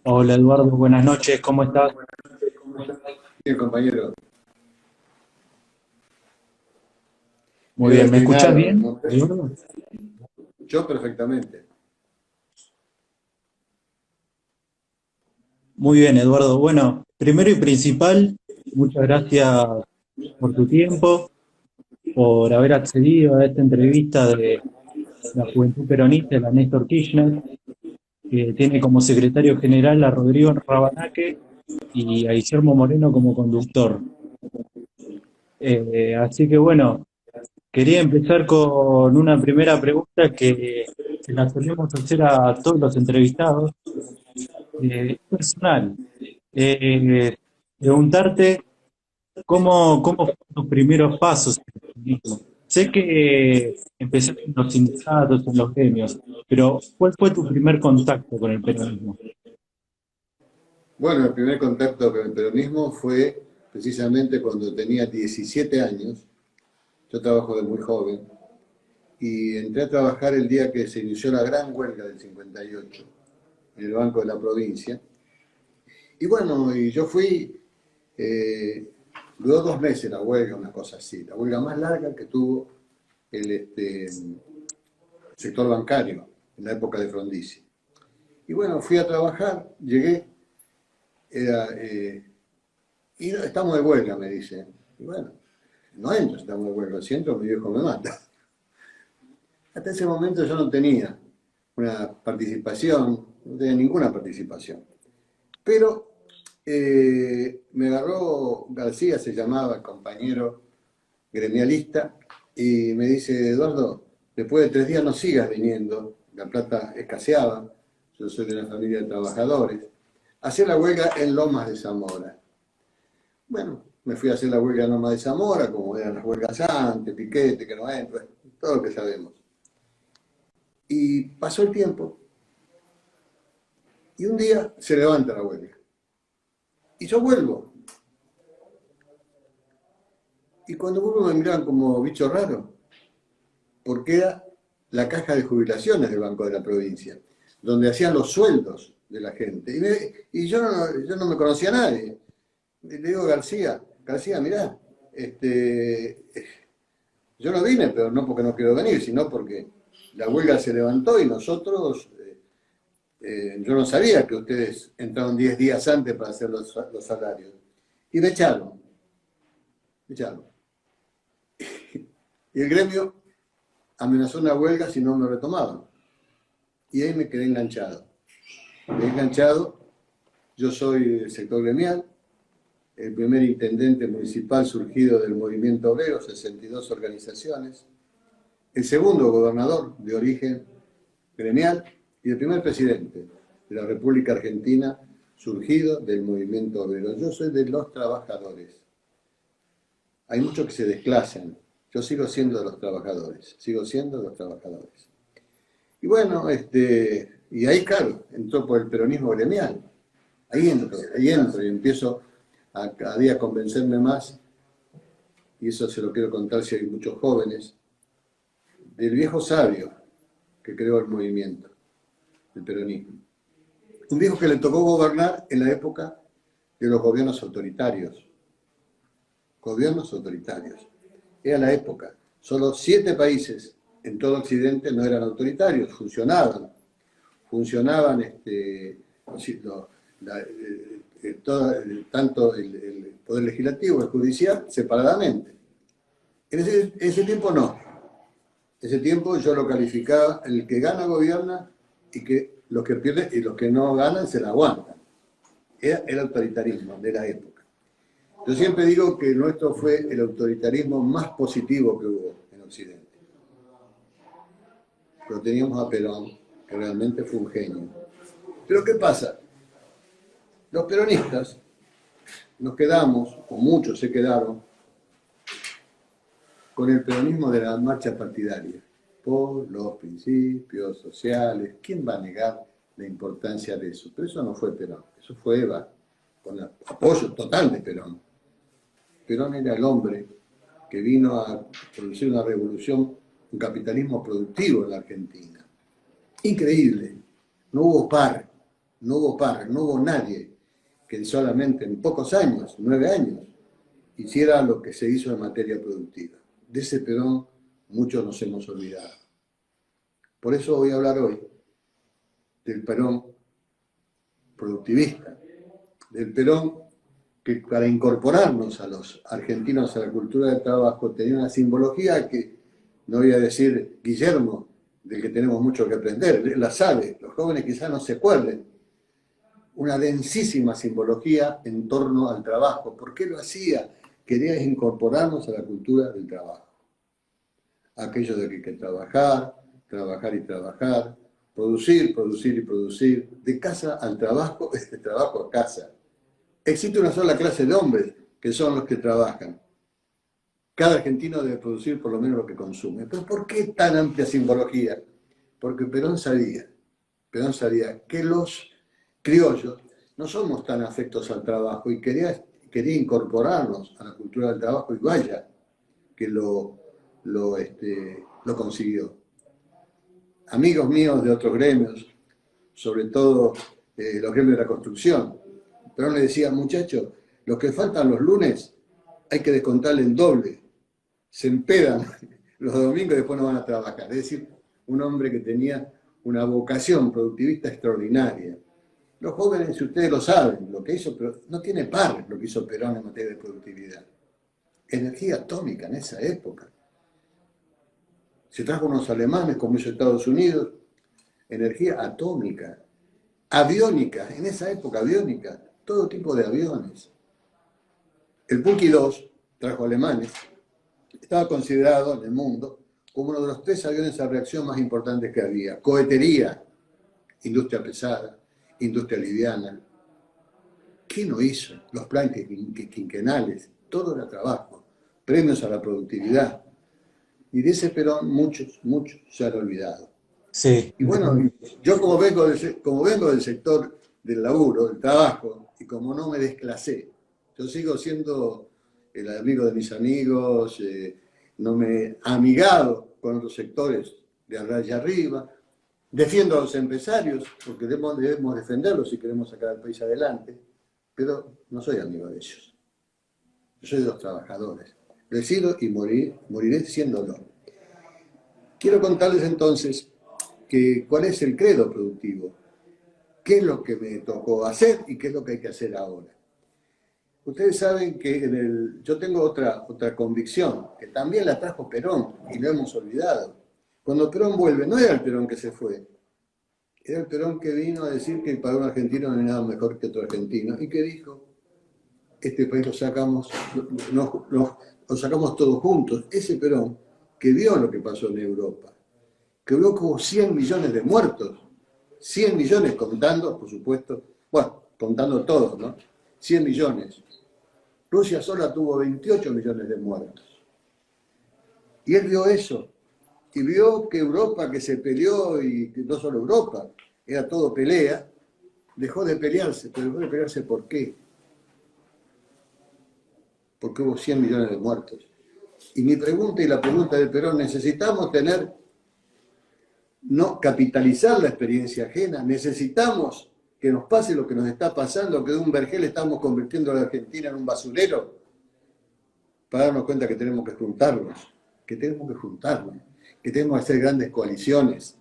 Hola Eduardo, buenas noches, ¿cómo estás? Bien, compañero. Muy Era bien, ¿me escuchás estrenado, bien, ¿no? Eduardo? Yo perfectamente. Muy bien, Eduardo. Bueno, primero y principal, muchas gracias por tu tiempo, por haber accedido a esta entrevista de la Juventud Peronista, la Néstor Kirchner, que tiene como secretario general a Rodrigo Rabanaque y a Guillermo Moreno como conductor. Así que bueno, quería empezar con una primera pregunta que se la solemos hacer a todos los entrevistados. Personal. Eh, Preguntarte cómo fueron tus primeros pasos en el periodismo. Sé que empezaste en los sindicatos, en los gremios, pero ¿cuál fue tu primer contacto con el peronismo? Bueno, el primer contacto con el peronismo fue precisamente cuando tenía 17 años. Yo trabajo de muy joven y entré a trabajar el día que se inició la gran huelga del 58 en el Banco de la Provincia. Y bueno, y yo fui, duró 2 meses la huelga, una cosa así, la huelga más larga que tuvo el sector bancario en la época de Frondizi. Y bueno, fui a trabajar, llegué, era, y no, estamos de huelga, me dice. Y bueno, no entro, estamos de huelga, si entro mi viejo me mata. Hasta ese momento yo no tenía una participación, no tenía ninguna participación. Pero me agarró García, se llamaba el compañero gremialista, y me dice, Eduardo, después de 3 días no sigas viniendo, la plata escaseaba, yo soy de una familia de trabajadores, hacé la huelga en Lomas de Zamora. Bueno, me fui a hacer la huelga en Lomas de Zamora, como eran las huelgas antes, piquete, que no entra, todo lo que sabemos. Y pasó el tiempo, y un día se levanta la huelga. Y yo vuelvo. Y cuando vuelvo me miran como bicho raro, porque era la caja de jubilaciones del Banco de la Provincia, donde hacían los sueldos de la gente. Y yo no me conocía a nadie. Le digo a García, García, mirá, yo no vine, pero no porque no quiero venir, sino porque la huelga se levantó y nosotros, yo no sabía que ustedes entraron 10 días antes para hacer los salarios. Y me echaron. Y el gremio amenazó una huelga si no me retomaban. Y ahí me quedé enganchado. Me quedé enganchado, yo soy del sector gremial, el primer intendente municipal surgido del movimiento obrero, 62 organizaciones, el segundo gobernador de origen gremial y el primer presidente de la República Argentina surgido del movimiento obrero. Yo soy de los trabajadores. Hay muchos que se desclasan. Yo sigo siendo de los trabajadores, sigo siendo de los trabajadores. Y bueno, y ahí, claro, entró por el peronismo gremial. Ahí entro y empiezo a cada día convencerme más, y eso se lo quiero contar si hay muchos jóvenes, del viejo sabio que creó el movimiento, el peronismo. Un viejo que le tocó gobernar en la época de los gobiernos autoritarios. Gobiernos autoritarios. Era la época. Solo 7 países en todo Occidente no eran autoritarios, funcionaban. Funcionaban tanto el Poder Legislativo, el Judicial, separadamente. En ese tiempo no. En ese tiempo yo lo calificaba, el que gana gobierna y que los que pierden y los que no ganan se la aguantan. Era el autoritarismo de la época. Yo siempre digo que nuestro fue el autoritarismo más positivo que hubo en Occidente. Pero teníamos a Perón, que realmente fue un genio. Pero ¿qué pasa? Los peronistas nos quedamos, o muchos se quedaron, con el peronismo de la marcha partidaria, por los principios sociales. ¿Quién va a negar la importancia de eso? Pero eso no fue Perón, eso fue Eva, con el apoyo total de Perón. Perón era el hombre que vino a producir una revolución, un capitalismo productivo en la Argentina. Increíble, no hubo par, no hubo par, no hubo nadie que solamente en pocos años, 9 años, hiciera lo que se hizo en materia productiva. De ese Perón muchos nos hemos olvidado. Por eso voy a hablar hoy del Perón productivista, del Perón que para incorporarnos a los argentinos a la cultura del trabajo tenía una simbología que, no voy a decir Guillermo, del que tenemos mucho que aprender, él la sabe, los jóvenes quizás no se acuerden, una densísima simbología en torno al trabajo. ¿Por qué lo hacía? Quería incorporarnos a la cultura del trabajo. Aquello de que hay que trabajar, trabajar y trabajar, producir, producir y producir, de casa al trabajo, de trabajo a casa. Existe una sola clase de hombres, que son los que trabajan. Cada argentino debe producir por lo menos lo que consume. ¿Pero por qué tan amplia simbología? Porque Perón sabía que los criollos no somos tan afectos al trabajo y quería incorporarnos a la cultura del trabajo, y vaya que lo consiguió. Amigos míos de otros gremios, sobre todo los gremios de la construcción, Perón le decía: muchachos, los que faltan los lunes hay que descontarle el doble, se empedan los domingos y después no van a trabajar. Es decir, un hombre que tenía una vocación productivista extraordinaria. Los jóvenes, si ustedes lo saben, lo que hizo, pero no tiene par lo que hizo Perón en materia de productividad. Energía atómica en esa época. Se trajo unos alemanes, como hizo Estados Unidos, energía atómica, aviónica, en esa época aviónica, todo tipo de aviones. El Punky 2 trajo alemanes, estaba considerado en el mundo como uno de los 3 aviones a reacción más importantes que había. Cohetería, industria pesada, industria liviana. ¿Qué no hizo? Los planes quinquenales, todo era trabajo, premios a la productividad. Y de ese Perón muchos se han olvidado. Sí. Y bueno, yo como vengo del sector del laburo, del trabajo, y como no me desclasé, yo sigo siendo el amigo de mis amigos, no me he amigado con otros sectores de allá arriba, defiendo a los empresarios, porque debemos defenderlos si queremos sacar al país adelante, pero no soy amigo de ellos. Yo soy de los trabajadores. Decido y moriré siéndolo. Quiero contarles entonces cuál es el credo productivo, qué es lo que me tocó hacer y qué es lo que hay que hacer ahora. Ustedes saben que yo tengo otra convicción, que también la trajo Perón y lo hemos olvidado. Cuando Perón vuelve, no era el Perón que se fue, era el Perón que vino a decir que para un argentino no hay nada mejor que otro argentino, y que dijo: este país lo sacamos todos juntos. Ese Perón que vio lo que pasó en Europa, que vio como 100 millones de muertos, 100 millones contando, por supuesto, bueno, contando todos, ¿no? 100 millones. Rusia sola tuvo 28 millones de muertos. Y él vio eso, y vio que Europa, que se peleó, y que no solo Europa, era todo pelea, dejó de pelearse. Pero dejó de pelearse, ¿por qué? Porque hubo 100 millones de muertos. Y mi pregunta y la pregunta de Perón: necesitamos no capitalizar la experiencia ajena, necesitamos que nos pase lo que nos está pasando, que de un vergel estamos convirtiendo a la Argentina en un basurero, para darnos cuenta que tenemos que juntarnos, que tenemos que hacer grandes coaliciones,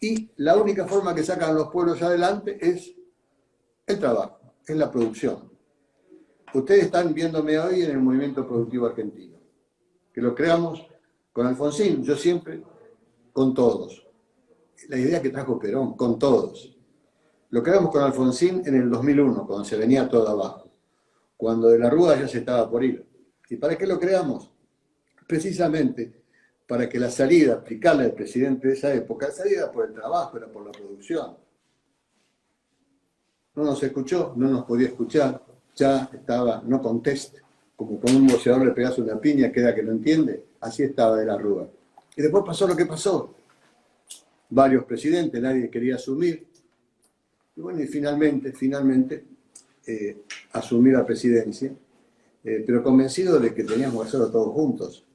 y la única forma que sacan los pueblos adelante es el trabajo, es la producción. Ustedes están viéndome hoy en el movimiento productivo argentino, que lo creamos con Alfonsín, yo siempre con todos. La idea que trajo Perón, con todos. Lo creamos con Alfonsín en el 2001, cuando se venía todo abajo, cuando de la Rúa ya se estaba por ir. ¿Y para qué lo creamos? Precisamente para que la salida, aplicarla al presidente de esa época, la salida era por el trabajo, era por la producción. No nos escuchó, no nos podía escuchar, ya estaba no contest, como con un boxeador le pegas una piña, queda que no entiende, así estaba de la Rúa. Y después pasó lo que pasó. Varios presidentes, nadie quería asumir. Y bueno, y finalmente asumí la presidencia, pero convencido de que teníamos que hacerlo todos juntos.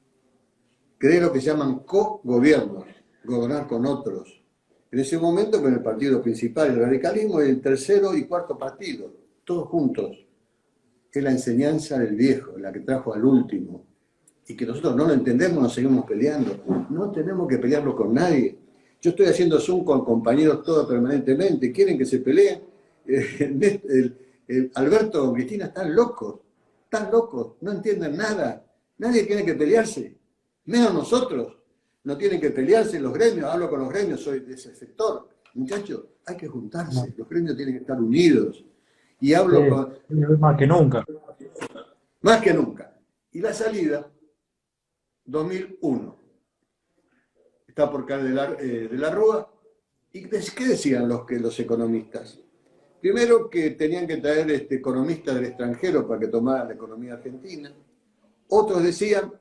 Creé lo que se llaman co-gobiernos, gobernar con otros. En ese momento, con el partido principal, el radicalismo, el tercero y cuarto partido, todos juntos. Es la enseñanza del viejo, la que trajo al último. Y que nosotros no lo entendemos, nos seguimos peleando. No tenemos que pelearlo con nadie. Yo estoy haciendo Zoom con compañeros todos permanentemente. ¿Quieren que se peleen? Alberto y Cristina están locos, no entienden nada. Nadie tiene que pelearse, menos nosotros. No tienen que pelearse los gremios. Hablo con los gremios, soy de ese sector. Muchachos, hay que juntarse. Los gremios tienen que estar unidos. Y hablo con... Más que nunca. Más que nunca. Y la salida, 2001. Está por caer de la Rúa. ¿Y qué decían los economistas? Primero que tenían que traer economistas del extranjero para que tomaran la economía argentina. Otros decían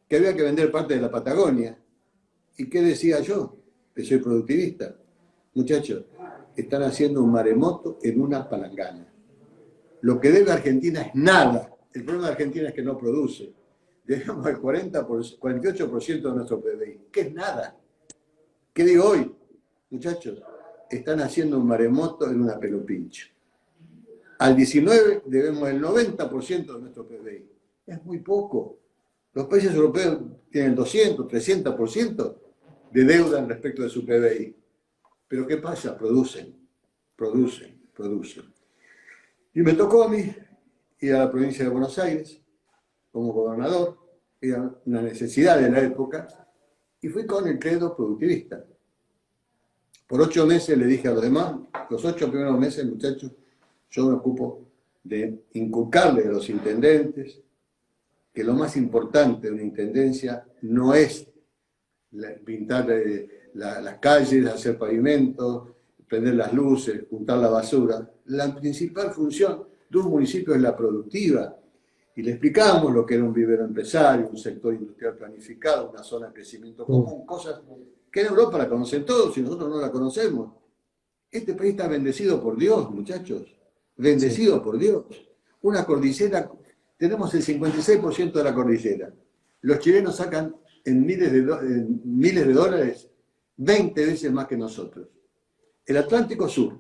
que había que vender parte de la Patagonia. ¿Y qué decía yo? Que soy productivista. Muchachos, están haciendo un maremoto en una palangana. Lo que debe Argentina es nada. El problema de Argentina es que no produce. Debemos el 48% de nuestro PBI, que es nada. ¿Qué digo hoy? Muchachos, están haciendo un maremoto en una pelopincho. Al 19 debemos el 90% de nuestro PBI. Es muy poco. Los países europeos tienen 200, 300% de deuda en respecto de su PBI. Pero ¿qué pasa? Producen. Y me tocó a mí ir a la provincia de Buenos Aires como gobernador, era una necesidad de la época, y fui con el credo productivista. Por 8 meses le dije a los demás, los 8 primeros meses, muchachos, yo me ocupo de inculcarle a los intendentes que lo más importante de una intendencia no es pintar las calles, hacer pavimentos, prender las luces, juntar la basura. La principal función de un municipio es la productiva. Y le explicamos lo que era un vivero empresario, un sector industrial planificado, una zona de crecimiento común, cosas que en Europa la conocen todos y nosotros no la conocemos. Este país está bendecido por Dios, muchachos. Bendecido por Dios. Una cordillera, tenemos el 56% de la cordillera. Los chilenos sacan en miles de dólares 20 veces más que nosotros. El Atlántico Sur,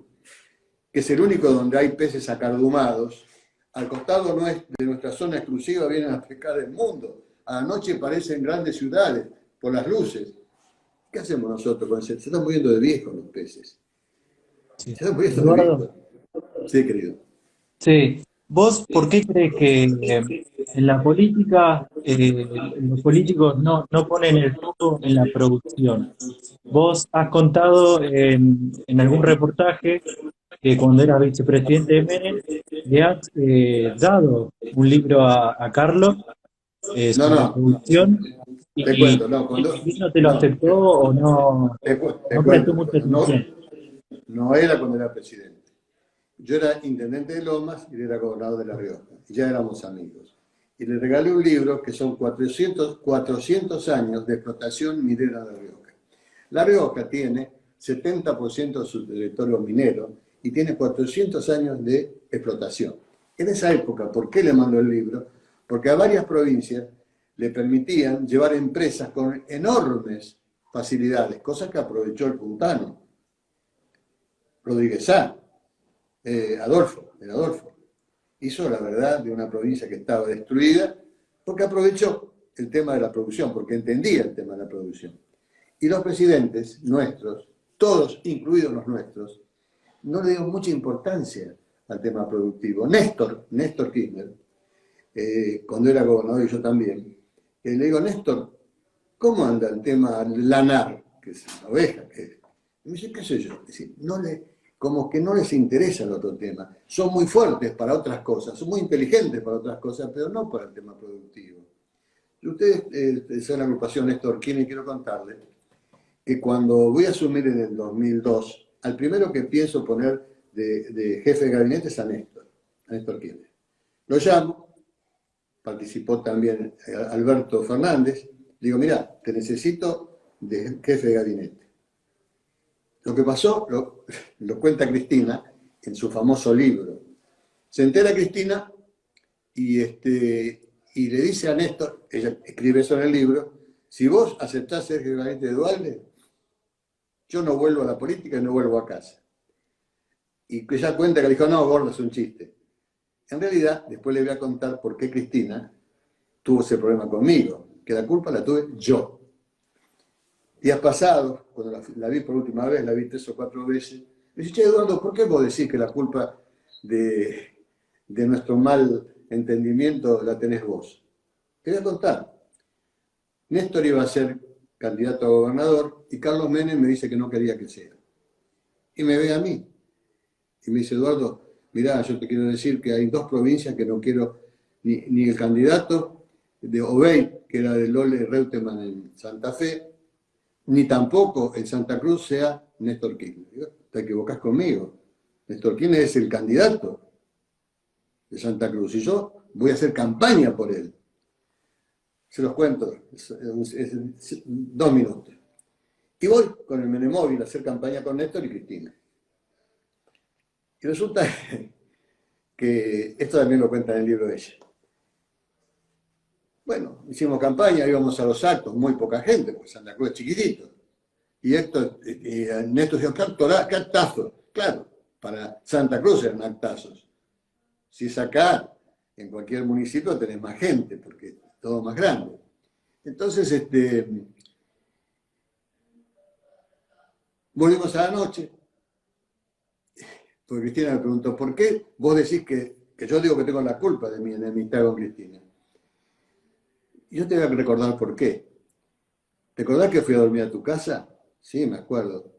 que es el único donde hay peces acardumados, al costado de nuestra zona exclusiva vienen a pescar del mundo. A la noche parecen grandes ciudades por las luces. ¿Qué hacemos nosotros con eso? Se están muriendo de viejos los peces. Sí. Se están muriendo de viejos. Sí, querido. Sí. ¿Vos por qué crees que en la política los políticos no ponen el foco en la producción? Vos has contado en algún reportaje que cuando eras vicepresidente de Menem le has dado un libro a Carlos sobre No. producción Te y cuento, no. él no te lo aceptó o no, Te no prestó cuento. mucha atención. No era cuando era presidente. Yo era intendente de Lomas y él era gobernador de La Rioja. Y ya éramos amigos. Y le regalé un libro que son 400 años de explotación minera de La Rioja. La Rioja tiene 70% de su territorio minero y tiene 400 años de explotación. En esa época, ¿por qué le mando el libro? Porque a varias provincias le permitían llevar empresas con enormes facilidades, cosas que aprovechó el puntano. Rodríguez Sá, Adolfo, hizo la verdad de una provincia que estaba destruida porque aprovechó el tema de la producción, porque entendía el tema de la producción. Y los presidentes nuestros, todos, incluidos los nuestros, no le dieron mucha importancia al tema productivo. Néstor Kirchner, cuando era gobernador y yo también, le digo, Néstor, ¿cómo anda el tema lanar? Que es una oveja. Y me dice, ¿qué sé yo? Es decir, como que no les interesa el otro tema. Son muy fuertes para otras cosas, son muy inteligentes para otras cosas, pero no para el tema productivo. Y ustedes son la agrupación Néstor Kirchner y quiero contarles que cuando voy a asumir en el 2002, al primero que pienso poner de jefe de gabinete es a Néstor Kirchner. Lo llamo, participó también Alberto Fernández, le digo, mira, te necesito de jefe de gabinete. Lo que pasó lo cuenta Cristina en su famoso libro. Se entera Cristina y le dice a Néstor, ella escribe eso en el libro, si vos aceptás ser jefe de gabinete de Duhalde, yo no vuelvo a la política y no vuelvo a casa. Y que ella cuenta que le dijo, no, gordo, es un chiste. En realidad, después le voy a contar por qué Cristina tuvo ese problema conmigo, que la culpa la tuve yo. Días pasados, cuando la vi por última vez, la vi 3 o 4 veces, me dice, che, Eduardo, ¿por qué vos decís que la culpa de nuestro mal entendimiento la tenés vos? Te voy a contar. Néstor iba a ser candidato a gobernador y Carlos Menem me dice que no quería que sea. Y me ve a mí. Y me dice, Eduardo, mirá, yo te quiero decir que hay 2 provincias que no quiero, ni el candidato de Obey, que era de Lole Reutemann en Santa Fe, ni tampoco en Santa Cruz sea Néstor Kirchner. Digo, te equivocás conmigo. Néstor Kirchner es el candidato de Santa Cruz y yo voy a hacer campaña por él. Se los cuento, es 2 minutos. Y voy con el Menemóvil a hacer campaña con Néstor y Cristina. Y resulta que esto también lo cuenta en el libro de ella. Bueno, hicimos campaña, íbamos a los actos, muy poca gente, porque Santa Cruz es chiquitito. Y Néstor dijo, ¿qué actazos? Claro, para Santa Cruz eran actazos. Si es acá, en cualquier municipio tenés más gente, porque es todo más grande. Entonces, volvimos a la noche, porque Cristina me preguntó, ¿por qué vos decís que yo digo que tengo la culpa de mi enemistad con Cristina? Y yo te voy a recordar por qué. ¿Te acordás que fui a dormir a tu casa? Sí, me acuerdo.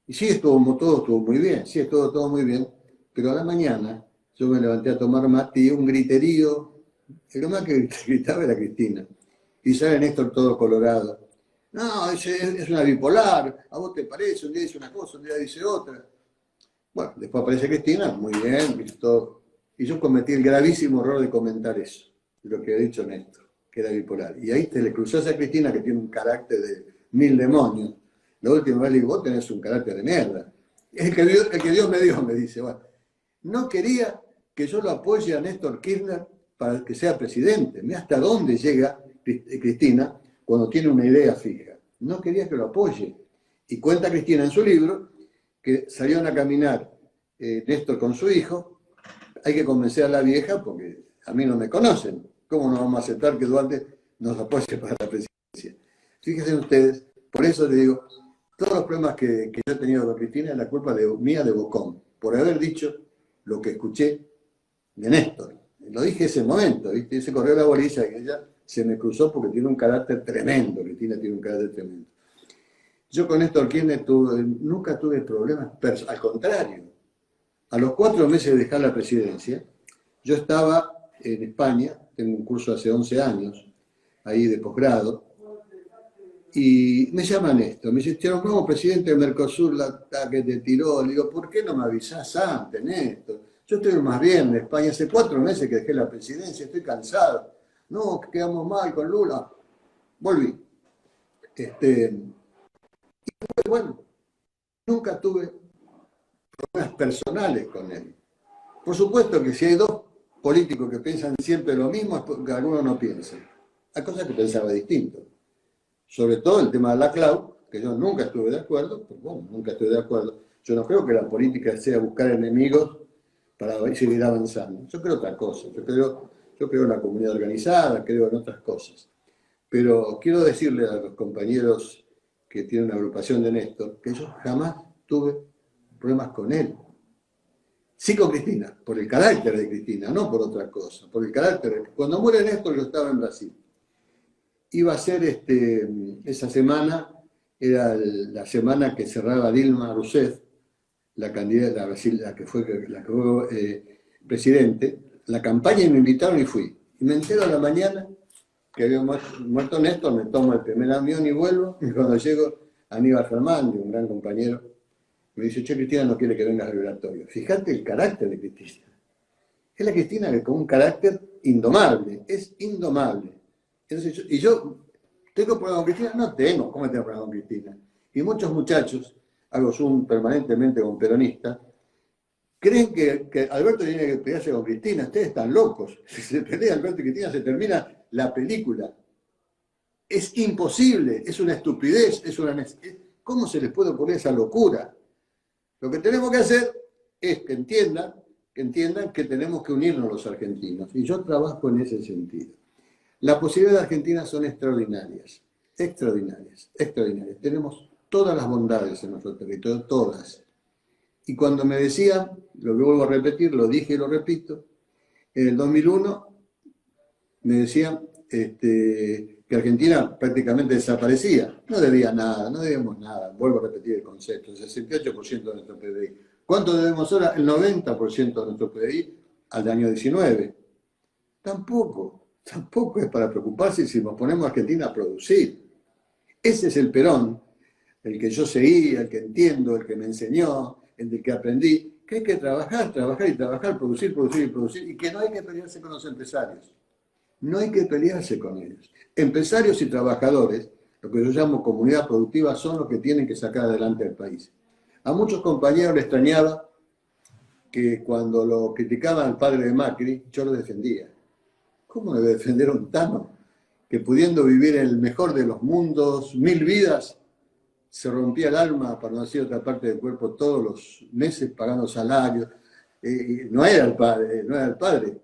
Y sí, todo estuvo muy bien, sí, todo muy bien, pero a la mañana yo me levanté a tomar mate y un griterío, el más que gritaba era Cristina. Y sale Néstor todo colorado. No, es una bipolar, a vos te parece, un día dice una cosa, un día dice otra. Bueno, después aparece Cristina, muy bien, listo. Y yo cometí el gravísimo error de comentar eso, lo que ha dicho Néstor, que era bipolar. Y ahí te le cruzás a Cristina, que tiene un carácter de 1000 demonios. La última vez le digo, vos tenés un carácter de mierda. El que Dios me dio, me dice, bueno, no quería que yo lo apoye a Néstor Kirchner para que sea presidente. Mira hasta dónde llega Cristina cuando tiene una idea fija. No quería que lo apoye. Y cuenta Cristina en su libro que salieron a caminar Néstor con su hijo. Hay que convencer a la vieja porque a mí no me conocen. ¿Cómo no vamos a aceptar que Duarte nos apoye para la presidencia? Fíjense ustedes, por eso les digo, todos los problemas que yo he tenido con Cristina es la culpa mía de Bocón, por haber dicho lo que escuché de Néstor. Lo dije ese momento, ¿viste? Ese correo de la bolilla que ella se me cruzó porque tiene un carácter tremendo, Cristina tiene un carácter tremendo. Yo con Néstor Kirchner nunca tuve problemas, al contrario. A los 4 meses de dejar la presidencia, yo estaba en España, tengo un curso hace 11 años, ahí de posgrado, y me llama Néstor, me dice, te nombramos presidente del Mercosur, la que te tiró. Le digo, ¿por qué no me avisás antes, Néstor? Yo estoy más bien en España, hace 4 meses que dejé la presidencia, estoy cansado. No, que quedamos mal con Lula. Volví. Y bueno, nunca tuve problemas personales con él. Por supuesto que si hay 2 políticos que piensan siempre lo mismo, es porque algunos no piensan. Hay cosas que pensaba distinto. Sobre todo el tema de la clau, que yo nunca estuve de acuerdo, pero bueno, nunca estuve de acuerdo. Yo no creo que la política sea buscar enemigos para seguir avanzando. Yo creo otra cosa. Yo creo en la comunidad organizada, creo en otras cosas. Pero quiero decirle a los compañeros que tienen una agrupación de Néstor que yo jamás tuve problemas con él. Sí con Cristina, por el carácter de Cristina, no por otra cosa. Por el carácter. Cuando muere Néstor, yo estaba en Brasil. Iba a ser esa semana, era la semana que cerraba Dilma Rousseff, la candidata a Brasil, la que fue presidente, la campaña, y me invitaron y fui. Y me entero a la mañana que había muerto Néstor, me tomo el primer avión y vuelvo, y cuando llego, Aníbal Fernández, un gran compañero, me dice, che, Cristina no quiere que vengas al velatorio. Fíjate el carácter de Cristina. Es la Cristina que con un carácter indomable, es indomable. Entonces, yo ¿tengo problema con Cristina? No tengo. ¿Cómo tengo problema con Cristina? Y muchos muchachos, hago Zoom permanentemente con peronistas, creen que Alberto tiene que pelearse con Cristina. Ustedes están locos. Si se pelea Alberto y Cristina, se termina la película. Es imposible, es una estupidez, ¿Cómo se les puede ocurrir esa locura? Lo que tenemos que hacer es que entiendan que tenemos que unirnos los argentinos. Y yo trabajo en ese sentido. Las posibilidades de Argentina son extraordinarias, extraordinarias, extraordinarias. Tenemos todas las bondades en nuestro territorio, todas. Y cuando me decían, lo que vuelvo a repetir, lo dije y lo repito, en el 2001 me decían que Argentina prácticamente desaparecía. No debía nada, no debíamos nada. Vuelvo a repetir el concepto, el 68% de nuestro PBI. ¿Cuánto debemos ahora? El 90% de nuestro PBI al año 19. Tampoco es para preocuparse si nos ponemos a Argentina a producir. Ese es el Perón, el que yo seguí, el que entiendo, el que me enseñó, el del que aprendí, que hay que trabajar, trabajar y trabajar, producir, producir y producir, y que no hay que pelearse con los empresarios. No hay que pelearse con ellos. Empresarios y trabajadores, lo que yo llamo comunidad productiva, son los que tienen que sacar adelante al país. A muchos compañeros les extrañaba que cuando lo criticaban al padre de Macri, yo lo defendía. ¿Cómo debe defender a un tano que pudiendo vivir en el mejor de los mundos, 1000 vidas, se rompía el alma para no decir otra parte del cuerpo todos los meses pagando salarios? No era el padre, no era el padre.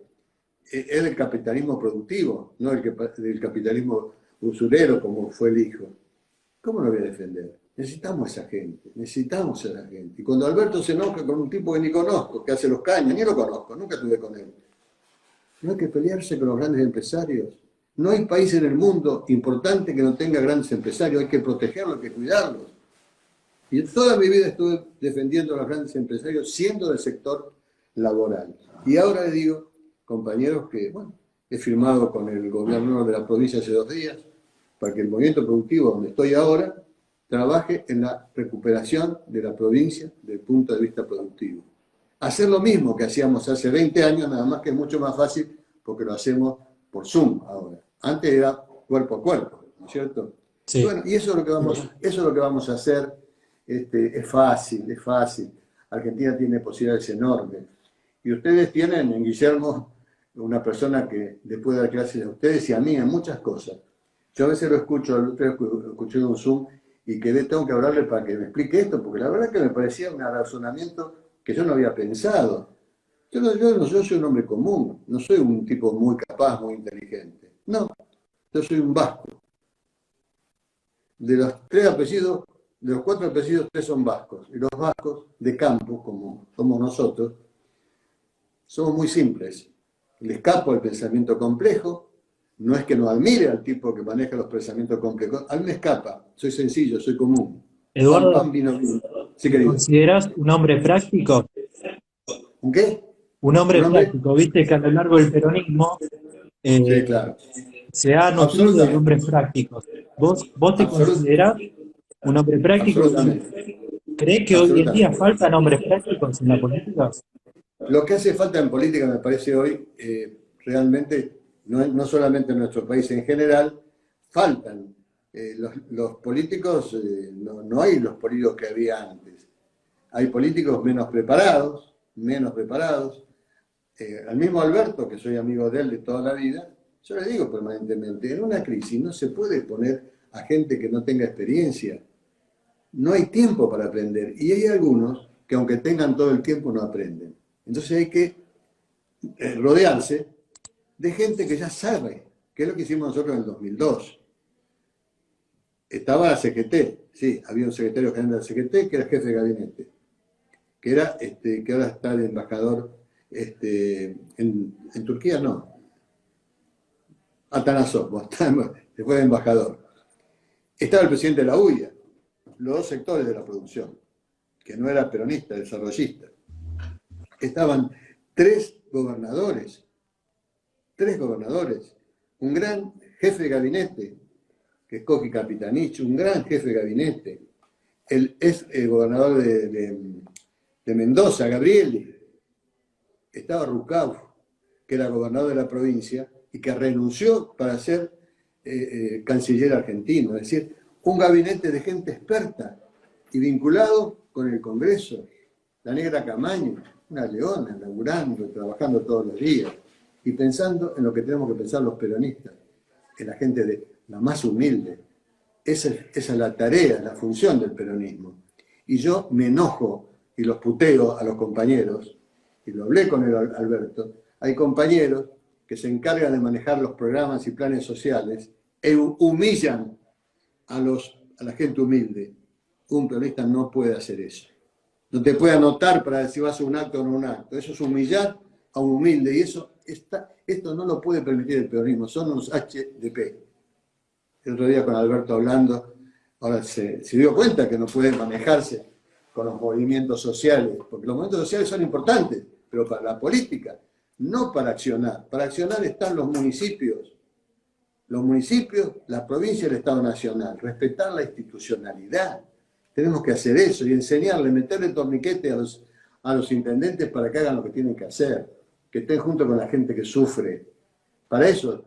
Era el capitalismo productivo, no el capitalismo usurero como fue el hijo. ¿Cómo lo voy a defender? Necesitamos a esa gente, necesitamos a esa gente. Y cuando Alberto se enoja con un tipo que ni conozco, que hace los caños, ni lo conozco, nunca estuve con él. No hay que pelearse con los grandes empresarios. No hay país en el mundo importante que no tenga grandes empresarios. Hay que protegerlos, hay que cuidarlos. Y toda mi vida estuve defendiendo a los grandes empresarios, siendo del sector laboral. Y ahora les digo, compañeros, que bueno, he firmado con el gobierno de la provincia hace 2 días para que el movimiento productivo donde estoy ahora trabaje en la recuperación de la provincia desde el punto de vista productivo. Hacer lo mismo que hacíamos hace 20 años, nada más que es mucho más fácil porque lo hacemos por Zoom ahora. Antes era cuerpo a cuerpo, ¿no es cierto? Sí. Bueno, y eso es lo que vamos a hacer. Es fácil, es fácil. Argentina tiene posibilidades enormes. Y ustedes tienen en Guillermo una persona que le puede dar clases a ustedes y a mí en muchas cosas. Yo a veces lo escucho, el otro día escuché en un Zoom y que tengo que hablarle para que me explique esto, porque la verdad que me parecía un razonamiento que yo no había pensado. Yo soy un hombre común, no soy un tipo muy capaz, muy inteligente. No, yo soy un vasco. De los 4 apellidos, 3 son vascos. Y los vascos de campo, como somos nosotros, somos muy simples. Le escapo al pensamiento complejo. No es que no admire al tipo que maneja los pensamientos complejos. A mí me escapa. Soy sencillo, soy común. Eduardo, pan, vino, vino. Sí, ¿te consideras un hombre práctico? ¿Un qué? Un hombre práctico. Viste que a lo largo del peronismo sí, claro. se ha nutrido de hombres prácticos. ¿Vos te considerás un hombre práctico? ¿Crees que hoy en día faltan hombres prácticos en la política? Lo que hace falta en política, me parece hoy, realmente, no solamente en nuestro país en general, faltan. Los políticos, no hay los políticos que había antes. Hay políticos menos preparados. Al mismo Alberto, que soy amigo de él de toda la vida, yo le digo permanentemente, en una crisis no se puede poner a gente que no tenga experiencia. No hay tiempo para aprender. Y hay algunos que aunque tengan todo el tiempo no aprenden. Entonces hay que rodearse de gente que ya sabe, que es lo que hicimos nosotros en el 2002. Estaba la CGT, sí, había un secretario general de la CGT que era jefe de gabinete, que ahora está el embajador en Turquía, no. Atanasov, se fue de embajador. Estaba el presidente de la UIA, los 2 sectores de la producción, que no era peronista, desarrollista. Estaban 3 gobernadores, un gran jefe de gabinete, que es Coqui Capitanich, un gran jefe de gabinete, el gobernador de Mendoza, Gabrieli, estaba Rucauf, que era gobernador de la provincia y que renunció para ser canciller argentino, es decir, un gabinete de gente experta y vinculado con el Congreso. La negra Camaño, una leona, laburando, trabajando todos los días y pensando en lo que tenemos que pensar los peronistas, en la gente la más humilde, esa es la tarea, la función del peronismo. Y yo me enojo y los puteo a los compañeros, y lo hablé con el Alberto, hay compañeros que se encargan de manejar los programas y planes sociales e humillan a la gente humilde. Un peronista no puede hacer eso. No te puede anotar para decir vas a un acto o no un acto. Eso es humillar a un humilde y esto no lo puede permitir el peronismo. Son unos HDP. El otro día con Alberto hablando, ahora se dio cuenta que no puede manejarse con los movimientos sociales, porque los movimientos sociales son importantes, pero para la política, no para accionar. Para accionar están los municipios, la provincia y el Estado Nacional. Respetar la institucionalidad. Tenemos que hacer eso y enseñarle, meterle torniquete a los intendentes para que hagan lo que tienen que hacer, que estén junto con la gente que sufre. Para eso,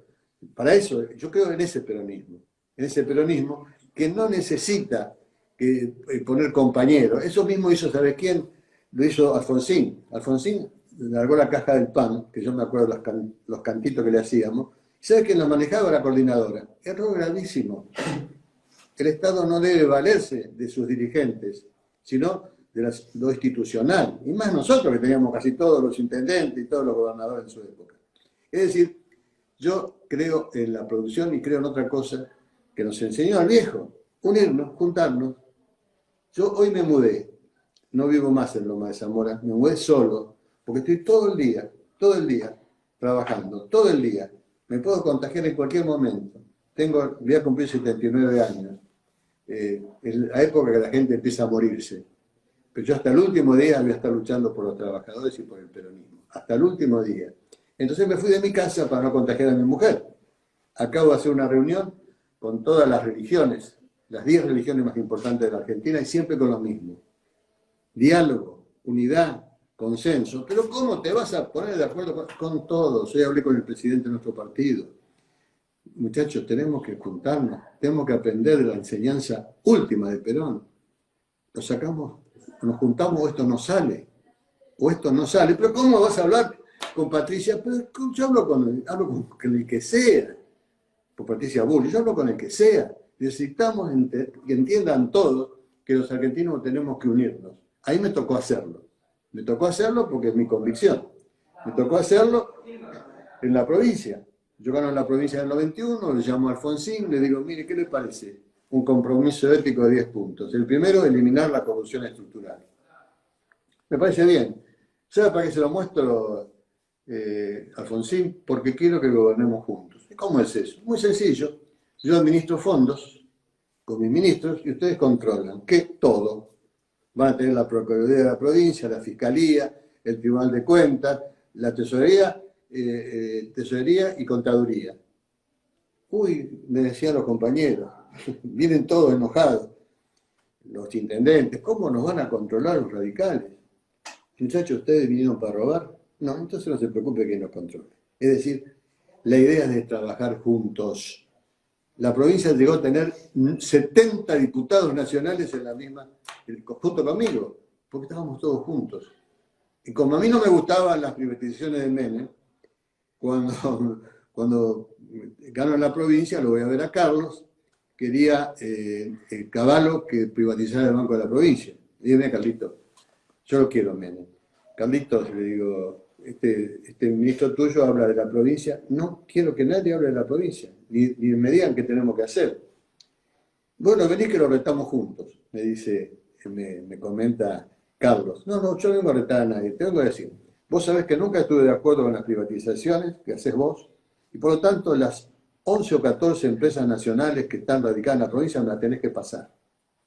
yo creo en ese peronismo que no necesita poner compañeros. Eso mismo hizo, ¿sabes quién? Lo hizo Alfonsín. Alfonsín largó la caja del pan, que yo me acuerdo los cantitos que le hacíamos. ¿Sabes quién los manejaba? La coordinadora. Error gravísimo. El Estado no debe valerse de sus dirigentes, sino de lo institucional. Y más nosotros, que teníamos casi todos los intendentes y todos los gobernadores en su época. Es decir, yo creo en la producción y creo en otra cosa que nos enseñó el viejo. Unirnos, juntarnos. Yo hoy me mudé. No vivo más en Loma de Zamora. Me mudé solo, porque estoy todo el día, trabajando, todo el día. Me puedo contagiar en cualquier momento. Voy a cumplir 79 años. En la época que la gente empieza a morirse. Pero yo hasta el último día voy a estar luchando por los trabajadores y por el peronismo. Hasta el último día. Entonces me fui de mi casa para no contagiar a mi mujer. Acabo de hacer una reunión con todas las religiones, las 10 religiones más importantes de la Argentina, y siempre con lo mismo. Diálogo, unidad, consenso. Pero ¿cómo te vas a poner de acuerdo con todos? Hoy hablé con el presidente de nuestro partido. Muchachos, tenemos que juntarnos, tenemos que aprender de la enseñanza última de Perón. Nos juntamos o esto no sale. Pero ¿cómo vas a hablar con Patricia? Pero yo hablo con el que sea. Con Patricia Bullrich, yo hablo con el que sea. Necesitamos que entiendan todos que los argentinos tenemos que unirnos. Ahí me tocó hacerlo. Me tocó hacerlo porque es mi convicción. Me tocó hacerlo en la provincia. Yo gano en la provincia del 91, le llamo a Alfonsín, le digo, mire, ¿qué le parece? Un compromiso ético de 10 puntos. El primero, eliminar la corrupción estructural. Me parece bien. ¿Sabe para qué se lo muestro, Alfonsín? Porque quiero que gobernemos juntos. ¿Y cómo es eso? Muy sencillo. Yo administro fondos con mis ministros y ustedes controlan que todo. Van a tener la Procuraduría de la provincia, la Fiscalía, el Tribunal de Cuentas, la Tesorería y Contaduría. Uy, me decían los compañeros, vienen todos enojados, los intendentes, ¿cómo nos van a controlar los radicales? Muchachos, ¿ustedes vinieron para robar? No, entonces no se preocupe que nos controle. Es decir, la idea es de trabajar juntos. La provincia llegó a tener 70 diputados nacionales en la misma, junto conmigo, porque estábamos todos juntos. Y como a mí no me gustaban las privatizaciones de Menem, cuando ganó en la provincia, lo voy a ver a Carlos, quería el Cavallo que privatizara el Banco de la Provincia. Y dije, Carlito, yo lo quiero, Menem. Carlitos, le digo, este ministro tuyo habla de la provincia. No quiero que nadie hable de la provincia, ni me digan qué tenemos que hacer. Bueno, vení que lo retamos juntos, me dice, me comenta Carlos. No, yo no vengo a retar a nadie, te vengo a decir. Vos sabés que nunca estuve de acuerdo con las privatizaciones que haces vos, y por lo tanto las 11 o 14 empresas nacionales que están radicadas en la provincia me las tenés que pasar,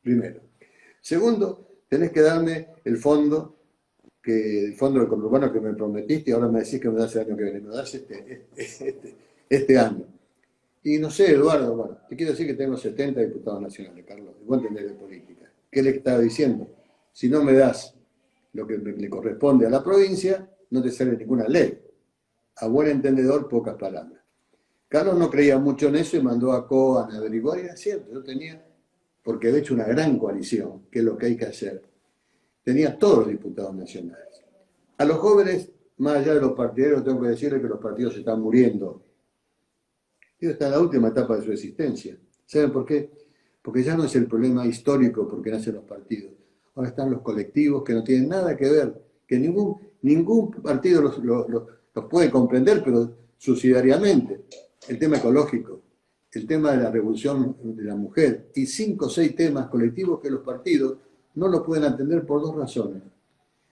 primero. Segundo, tenés que darme el fondo del conurbano que me prometiste y ahora me decís que me das el año que viene, me das este año. Y no sé, Eduardo, bueno, te quiero decir que tengo 70 diputados nacionales, Carlos, y vos entendés de política. ¿Qué le estaba diciendo? Si no me das lo que le corresponde a la provincia, no te sale ninguna ley. A buen entendedor, pocas palabras. Carlos no creía mucho en eso y mandó a Coan a averiguar, y era cierto, yo tenía, porque había hecho una gran coalición, que es lo que hay que hacer. Tenía todos los diputados nacionales. A los jóvenes, más allá de los partidarios, tengo que decirles que los partidos se están muriendo. Ellos están en la última etapa de su existencia. ¿Saben por qué? porque ya no es el problema histórico porque nacen los partidos. Ahora están los colectivos que no tienen nada que ver, que ningún partido los puede comprender, pero subsidiariamente. El tema ecológico, el tema de la revolución de la mujer y 5 o 6 temas colectivos que los partidos no lo pueden atender por 2 razones.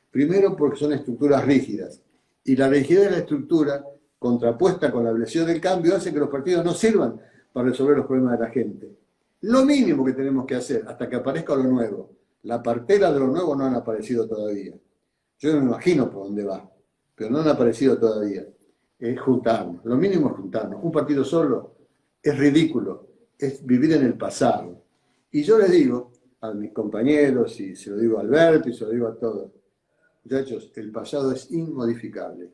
Primero, porque son estructuras rígidas. Y la rigidez de la estructura, contrapuesta con la velocidad del cambio, hace que los partidos no sirvan para resolver los problemas de la gente. Lo mínimo que tenemos que hacer hasta que aparezca lo nuevo. La partera de lo nuevo no han aparecido todavía. Yo no me imagino por dónde va, pero no han aparecido todavía. Es juntarnos. Lo mínimo es juntarnos. Un partido solo es ridículo. Es vivir en el pasado. Y yo les digo a mis compañeros, y se lo digo a Alberto, y se lo digo a todos, muchachos, el pasado es inmodificable.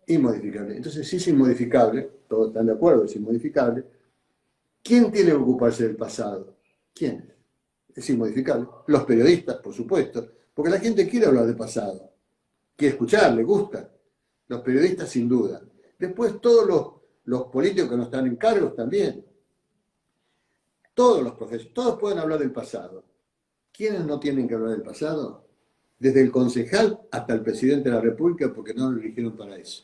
Inmodificable. Entonces, si es inmodificable, todos están de acuerdo, es inmodificable, ¿quién tiene que ocuparse del pasado? ¿Quién? Es inmodificable. Los periodistas, por supuesto, porque la gente quiere hablar del pasado, quiere escuchar, le gusta. Los periodistas, sin duda. Después, todos los políticos que no están en cargos también. Todos los profesores, todos pueden hablar del pasado. ¿Quiénes no tienen que hablar del pasado? Desde el concejal hasta el presidente de la República, porque no lo eligieron para eso.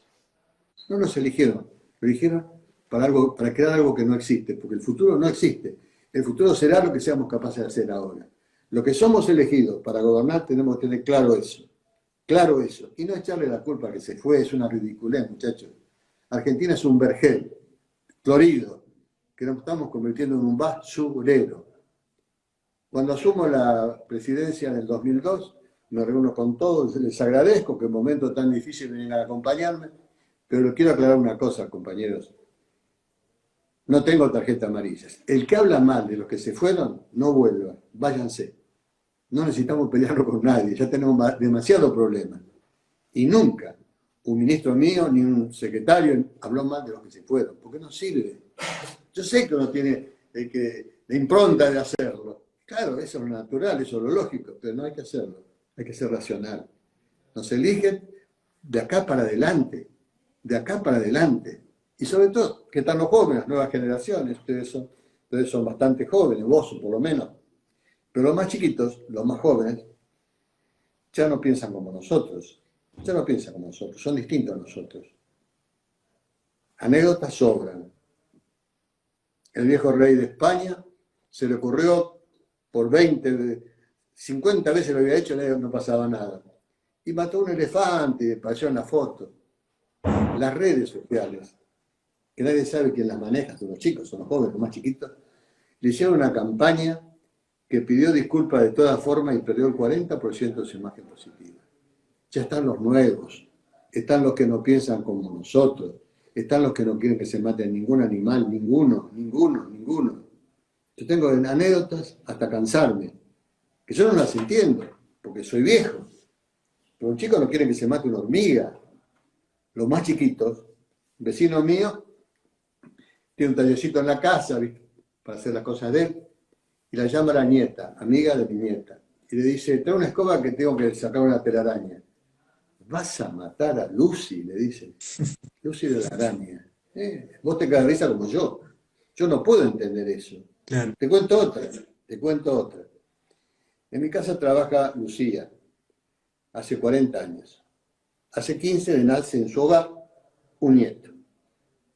No nos eligieron, lo eligieron para crear algo que no existe, porque el futuro no existe. El futuro será lo que seamos capaces de hacer ahora. Lo que somos elegidos para gobernar tenemos que tener claro eso. Claro eso. Y no echarle la culpa a que se fue, es una ridiculez, muchachos. Argentina es un vergel, florido, que nos estamos convirtiendo en un basurero. Cuando asumo la presidencia en el 2002, me reúno con todos, les agradezco que en momentos tan difíciles vengan a acompañarme, pero les quiero aclarar una cosa, compañeros. No tengo tarjetas amarillas. El que habla mal de los que se fueron, no vuelva, váyanse. No necesitamos pelearlo con nadie, ya tenemos demasiados problemas. Y nunca un ministro mío ni un secretario habló mal de los que se fueron, porque no sirve. Yo sé que uno tiene la impronta de hacerlo. Claro, eso es lo natural, eso es lo lógico, pero no hay que hacerlo, hay que ser racional. Nos eligen de acá para adelante, de acá para adelante. Y sobre todo, que están los jóvenes, las nuevas generaciones, ustedes son bastante jóvenes, vos por lo menos. Pero los más chiquitos, los más jóvenes, ya no piensan como nosotros. Ya no piensan como nosotros, son distintos a nosotros. Anécdotas sobran. El viejo rey de España se le ocurrió por 50 veces lo había hecho, no pasaba nada. Y mató un elefante y apareció en la foto. Las redes sociales, que nadie sabe quién las maneja, son los chicos, son los jóvenes, los más chiquitos, le hicieron una campaña que pidió disculpas de todas formas y perdió el 40% de su imagen positiva. Ya están los nuevos, están los que no piensan como nosotros, están los que no quieren que se mate a ningún animal, ninguno. Yo tengo anécdotas hasta cansarme, que yo no las entiendo, porque soy viejo. Pero un chico no quiere que se mate una hormiga. Los más chiquitos, vecino mío, tiene un tallercito en la casa, ¿viste?, para hacer las cosas de él, y la llama a la nieta, amiga de mi nieta, y le dice, trae una escoba que tengo que sacar una telaraña. ¿Vas a matar a Lucy?, le dice. Lucy de la araña. Vos te quedas risa como yo. Yo no puedo entender eso. Claro. Te cuento otra. En mi casa trabaja Lucía, hace 40 años. Hace 15 le nace en su hogar un nieto.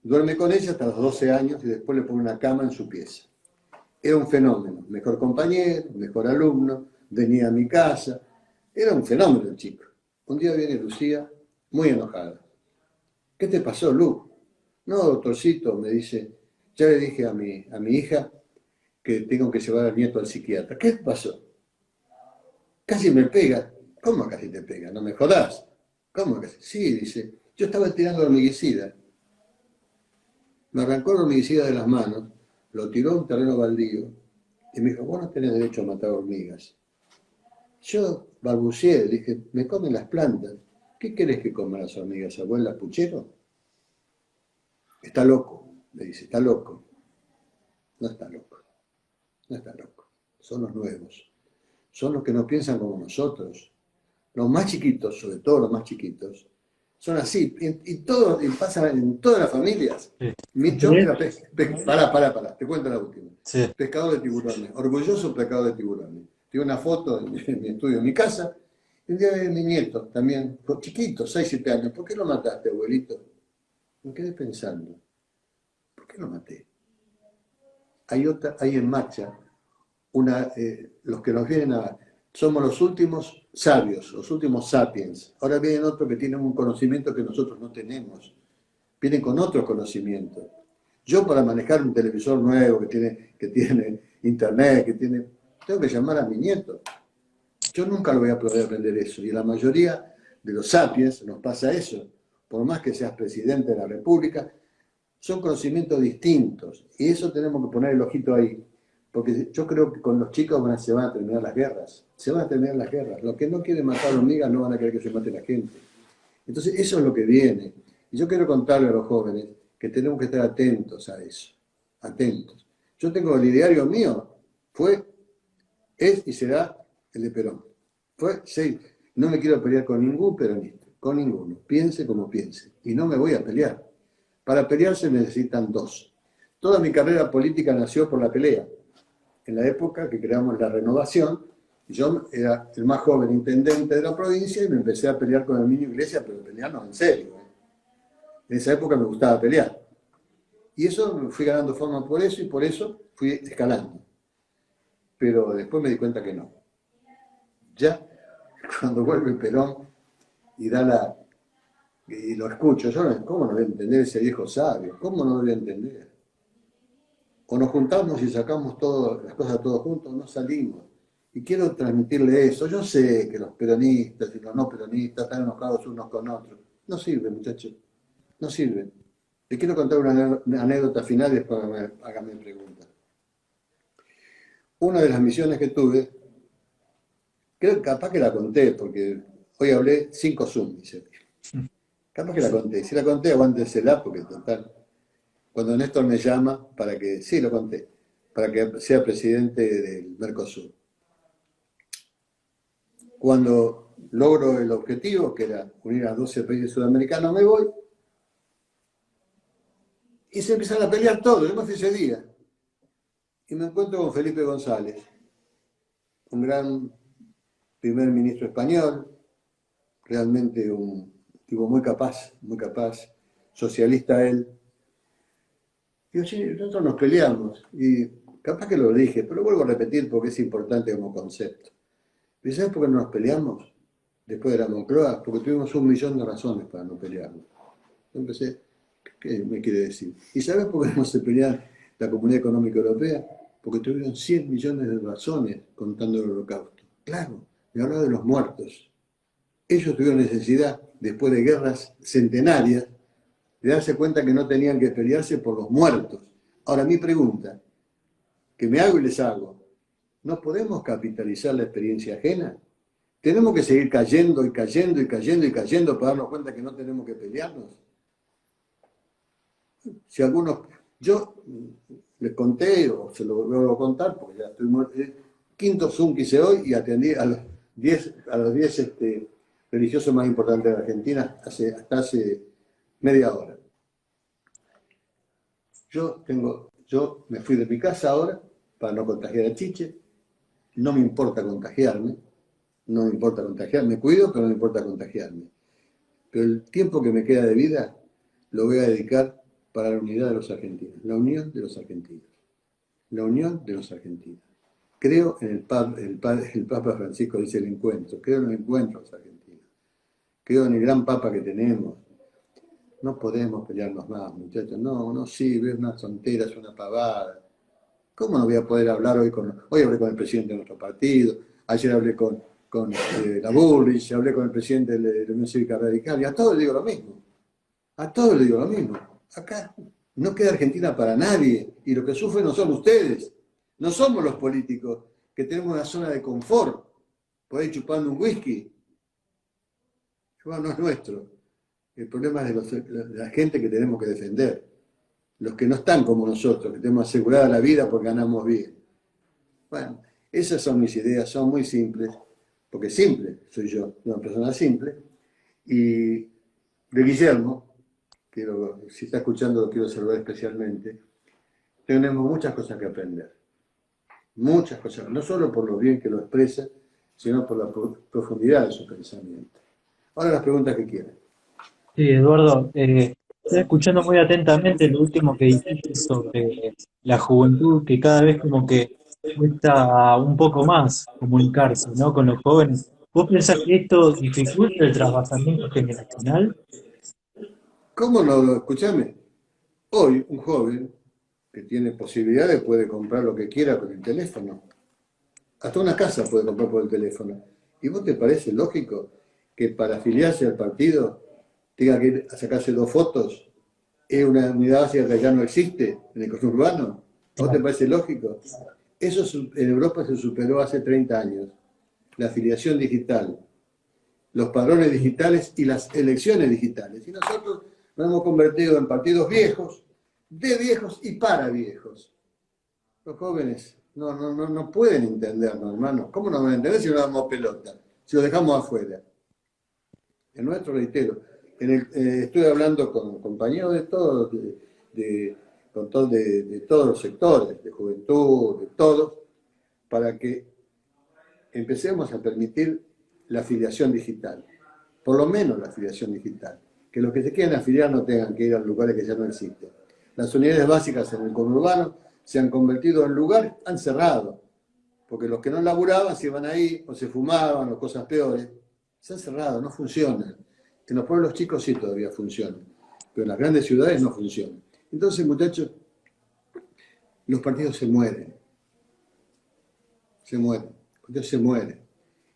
Duerme con ella hasta los 12 años y después le pone una cama en su pieza. Era un fenómeno, mejor compañero, mejor alumno, venía a mi casa. Era un fenómeno el chico. Un día viene Lucía muy enojada. ¿Qué te pasó, Lu? No, doctorcito, me dice, ya le dije a mi hija que tengo que llevar al nieto al psiquiatra. ¿Qué pasó? Casi me pega. ¿Cómo casi te pega? No me jodás. ¿Cómo casi? Sí, dice, yo estaba tirando hormiguicida. Me arrancó el hormiguicida de las manos, lo tiró a un terreno baldío y me dijo, vos no tenés derecho a matar hormigas. Yo balbuceé, dije, me comen las plantas. ¿Qué querés que coman las hormigas, abuela puchero? Está loco, le dice, está loco. No está loco, no está loco. Son los nuevos. Son los que no piensan como nosotros. Los más chiquitos, sobre todo los más chiquitos, son así, y pasa en todas las familias. Sí. Yo era pará, te cuento la última. Sí. Pescador de tiburones, orgulloso pescador de tiburones. Tengo una foto en mi estudio, en mi casa, y un día de mi nieto, también, chiquito, 6, 7 años. ¿Por qué lo mataste, abuelito? Me quedé pensando, ¿por qué lo maté? Hay en marcha los que nos vienen somos los últimos sabios, los últimos sapiens. Ahora vienen otros que tienen un conocimiento que nosotros no tenemos. Vienen con otros conocimientos. Yo para manejar un televisor nuevo que tiene internet, tengo que llamar a mi nieto. Yo nunca lo voy a poder aprender eso. Y la mayoría de los sapiens nos pasa eso. Por más que seas presidente de la República, son conocimientos distintos. Y eso tenemos que poner el ojito ahí. Porque yo creo que con los chicos se van a terminar las guerras. Se van a terminar las guerras. Los que no quieren matar hormigas no van a querer que se mate la gente. Entonces eso es lo que viene. Y yo quiero contarle a los jóvenes que tenemos que estar atentos a eso. Atentos. Yo tengo el ideario mío. Es y será el de Perón. No me quiero pelear con ningún peronista. Con ninguno. Piense como piense. Y no me voy a pelear. Para pelear se necesitan dos. Toda mi carrera política nació por la pelea. En la época que creamos la Renovación, yo era el más joven intendente de la provincia y me empecé a pelear con el niño Iglesias, pero pelearnos en serio. En esa época me gustaba pelear. Y eso me fui ganando forma por eso y por eso fui escalando. Pero después me di cuenta que no. Ya cuando vuelve Perón y y lo escucho, ¿cómo no voy a entender ese viejo sabio? ¿Cómo no lo voy a entender? O nos juntamos y sacamos las cosas todos juntos, no salimos. Y quiero transmitirle eso. Yo sé que los peronistas y los no peronistas están enojados unos con otros. No sirve, muchachos. No sirve. Les quiero contar una anécdota final y después háganme preguntas. Una de las misiones que tuve, creo que capaz que la conté, porque hoy hablé 5 Zoom, dice. Capaz que la conté. Si la conté, aguántensela, porque total. Cuando Néstor me llama sí, lo conté, para que sea presidente del Mercosur. Cuando logro el objetivo, que era unir a 12 países sudamericanos, me voy y se empiezan a pelear todos. Yo me fui ese día y me encuentro con Felipe González, un gran primer ministro español, realmente un tipo muy capaz, socialista él. Y yo, sí, nosotros nos peleamos y capaz que lo dije, pero lo vuelvo a repetir porque es importante como concepto. ¿Y sabes por qué no nos peleamos después de la Moncloa? Porque tuvimos 1.000.000 de razones para no pelearnos. Yo empecé, ¿qué me quiere decir? ¿Y sabes por qué no se pelea la Comunidad Económica Europea? Porque tuvieron 100 millones de razones contando el Holocausto. Claro, me hablaba de los muertos. Ellos tuvieron necesidad, después de guerras centenarias, de darse cuenta que no tenían que pelearse por los muertos. Ahora, mi pregunta, que me hago y les hago, ¿no podemos capitalizar la experiencia ajena? ¿Tenemos que seguir cayendo y cayendo y cayendo y cayendo para darnos cuenta que no tenemos que pelearnos? Si yo les conté, o se lo vuelvo a contar, porque ya estoy muerto, quinto Zoom que hice hoy y atendí a los 10 religiosos más importantes de Argentina hasta hace media hora. Yo me fui de mi casa ahora para no contagiar a Chiche. No me importa contagiarme, me cuido, pero no me importa contagiarme. Pero el tiempo que me queda de vida lo voy a dedicar para la unidad de los argentinos, la unión de los argentinos, la unión de los argentinos. Creo en el Papa Francisco dice el encuentro, creo en el encuentro de los argentinos, creo en el gran Papa que tenemos. No podemos pelearnos más, muchachos, no sirve, es una tontera, es una pavada. ¿Cómo no voy a poder hablar hoy hablé con el presidente de nuestro partido, ayer hablé con la Bullrich, hablé con el presidente de la Unión Cívica Radical, y a todos les digo lo mismo. A todos les digo lo mismo. Acá no queda Argentina para nadie, y lo que sufren no son ustedes, no somos los políticos, que tenemos una zona de confort, por ahí chupando un whisky. Bueno, no es nuestro. El problema es de la gente que tenemos que defender. Los que no están como nosotros, que tenemos asegurada la vida porque ganamos bien. Bueno, esas son mis ideas, son muy simples, porque simple soy yo, una persona simple, y de Guillermo, si está escuchando lo quiero saludar especialmente, tenemos muchas cosas que aprender. Muchas cosas, no solo por lo bien que lo expresa, sino por la profundidad de su pensamiento. Ahora las preguntas que quieran. Sí, Eduardo, estoy escuchando muy atentamente lo último que dijiste sobre la juventud, que cada vez como que cuesta un poco más comunicarse, ¿no? Con los jóvenes. ¿Vos pensás que esto dificulta el trasvasamiento generacional? ¿Cómo no? Escúchame. Hoy un joven que tiene posibilidades puede comprar lo que quiera con el teléfono. Hasta una casa puede comprar por el teléfono. ¿Y vos te parece lógico que para afiliarse al partido tenga que ir a sacarse 2 fotos? ¿Es una unidad básica que ya no existe en el conurbano? ¿A vos te Claro. parece lógico? En Europa se superó hace 30 años. La afiliación digital, los padrones digitales y las elecciones digitales. Y nosotros nos hemos convertido en partidos viejos, de viejos y para viejos. Los jóvenes no pueden entendernos, hermano. ¿Cómo no van a entender si no damos pelota? Si lo dejamos afuera. El nuestro, reitero, estuve hablando con compañeros de todos, de todos los sectores, de juventud, de todos, para que empecemos a permitir la afiliación digital. Por lo menos la afiliación digital. Que los que se quieran afiliar no tengan que ir a lugares que ya no existen. Las unidades básicas en el conurbano se han convertido en lugares, han cerrado, porque los que no laburaban se iban ahí, o se fumaban, o cosas peores. Se han cerrado, no funcionan. En los pueblos chicos sí todavía funcionan, pero en las grandes ciudades no funcionan. Entonces, muchachos, los partidos se mueren. Los partidos se mueren.